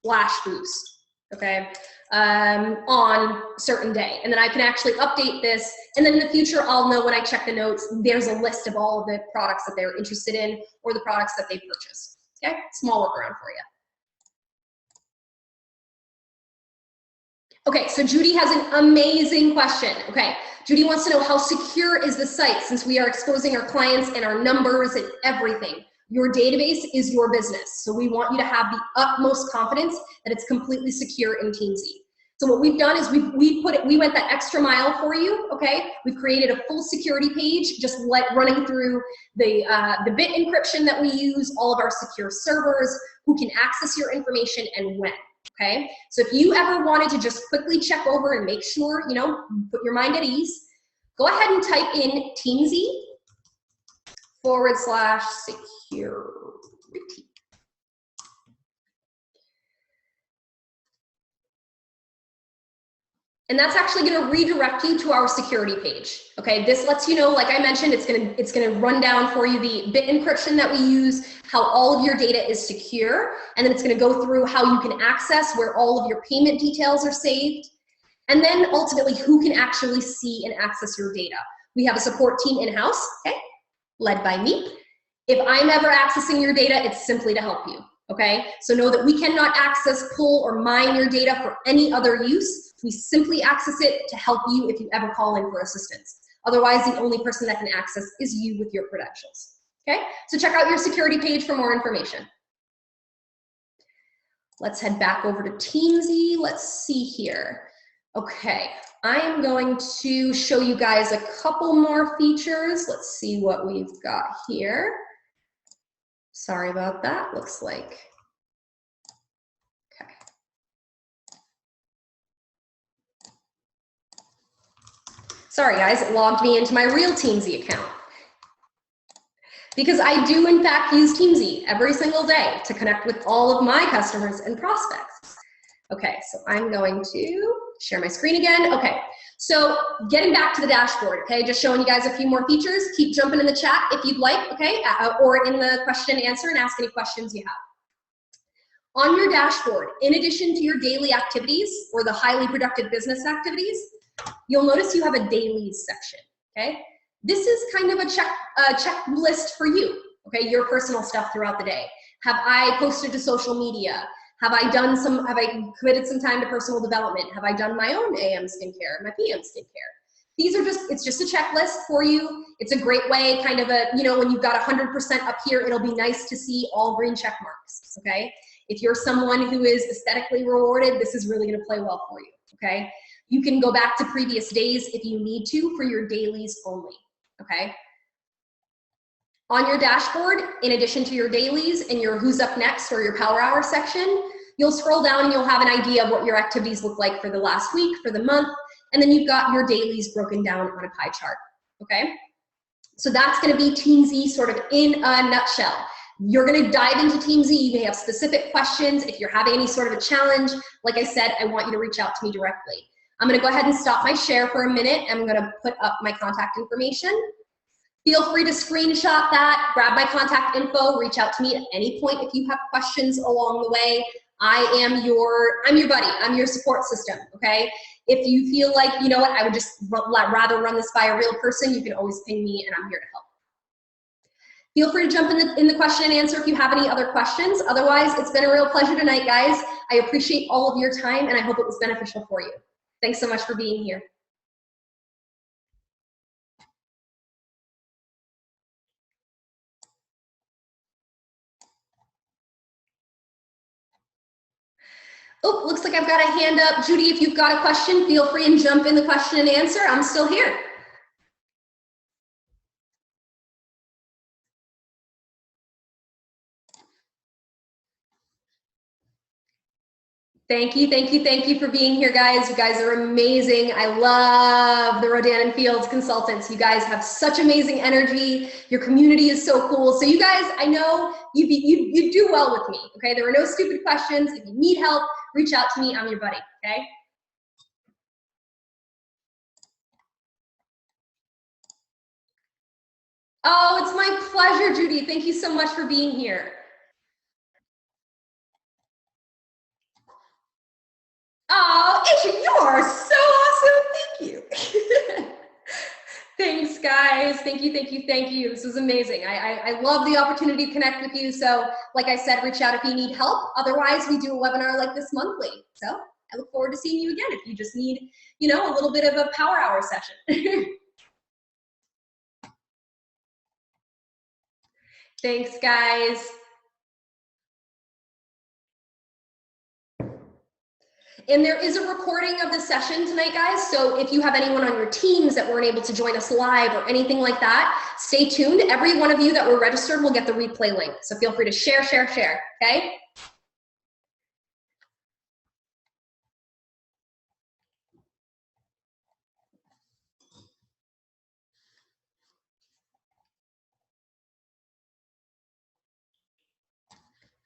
Lash Boost, okay? On a certain day. And then I can actually update this. And then in the future, I'll know when I check the notes, there's a list of all of the products that they're interested in or the products that they purchased. Okay, small workaround for you. Okay, so Judy has an amazing question. Okay, Judy wants to know, how secure is the site since we are exposing our clients and our numbers and everything? Your database is your business. So we want you to have the utmost confidence that it's completely secure in Teamzy. So what we've done is we went that extra mile for you, okay? We've created a full security page, just running through the bit encryption that we use, all of our secure servers, who can access your information and when, okay? So if you ever wanted to just quickly check over and make sure, put your mind at ease, go ahead and type in Teamzy/security. And that's actually going to redirect you to our security page. Okay, this lets you know, like I mentioned, it's going to run down for you the bit encryption that we use, how all of your data is secure, and then it's going to go through how you can access where all of your payment details are saved, and then ultimately who can actually see and access your data. We have a support team in-house, okay, led by me. If I'm ever accessing your data, it's simply to help you. Okay, so know that we cannot access, pull, or mine your data for any other use. We simply access it to help you if you ever call in for assistance. Otherwise, the only person that can access is you with your credentials. okay? So check out your security page for more information. Let's head back over to Teamzy. Let's see here. Okay, I am going to show you guys a couple more features. Let's see what we've got here. Sorry about that, looks like. Okay. Sorry guys, it logged me into my real Teamzy account. Because I do in fact use Teamzy every single day to connect with all of my customers and prospects. Okay, so I'm going to share my screen again. Okay, so getting back to the dashboard, okay, just showing you guys a few more features. Keep jumping in the chat if you'd like, okay, or in the question and answer and ask any questions you have. On your dashboard, in addition to your daily activities or the highly productive business activities, you'll notice you have a dailies section, okay? This is kind of a checklist for you, okay, your personal stuff throughout the day. Have I posted to social media? Have I committed some time to personal development? Have I done my own AM skincare, my PM skincare? These are it's just a checklist for you. It's a great way, kind of when you've got 100% up here, it'll be nice to see all green check marks, okay? If you're someone who is aesthetically rewarded, this is really gonna play well for you, okay? You can go back to previous days if you need to for your dailies only, okay? On your dashboard, in addition to your dailies and your who's up next or your power hour section, you'll scroll down and you'll have an idea of what your activities look like for the last week, for the month, and then you've got your dailies broken down on a pie chart, okay? So that's gonna be Teamzy sort of in a nutshell. You're gonna dive into Teamzy, you may have specific questions. If you're having any sort of a challenge, like I said, I want you to reach out to me directly. I'm gonna go ahead and stop my share for a minute. I'm gonna put up my contact information. Feel free to screenshot that, grab my contact info, reach out to me at any point if you have questions along the way. I'm your buddy, I'm your support system, okay? If you feel like, you know what, I would just rather run this by a real person, you can always ping me and I'm here to help. Feel free to jump in the question and answer if you have any other questions. Otherwise, it's been a real pleasure tonight, guys. I appreciate all of your time and I hope it was beneficial for you. Thanks so much for being here. Oh, looks like I've got a hand up. Judy, if you've got a question, feel free and jump in the question and answer. I'm still here. Thank you, thank you, thank you for being here, guys. You guys are amazing. I love the Rodan and Fields consultants. You guys have such amazing energy. Your community is so cool. So you guys, I know you do well with me, okay? There are no stupid questions. If you need help, reach out to me. I'm your buddy, okay? Oh, it's my pleasure, Judy. Thank you so much for being here. Oh, Isha, you are so awesome. Thank you. Thanks, guys. Thank you, thank you, thank you. This was amazing. I love the opportunity to connect with you. So, like I said, reach out if you need help. Otherwise, we do a webinar like this monthly. So, I look forward to seeing you again if you just need, a little bit of a power hour session. Thanks, guys. And there is a recording of the session tonight, guys. So if you have anyone on your teams that weren't able to join us live or anything like that, stay tuned. Every one of you that were registered will get the replay link. So feel free to share, okay?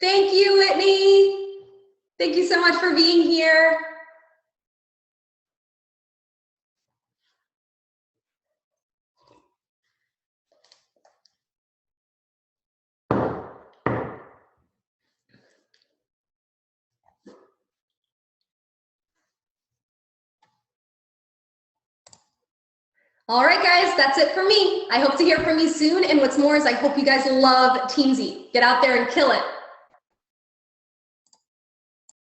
Thank you, Whitney. Thank you so much for being here. All right, guys, that's it for me. I hope to hear from you soon. And what's more is I hope you guys love Teamzy. Get out there and kill it.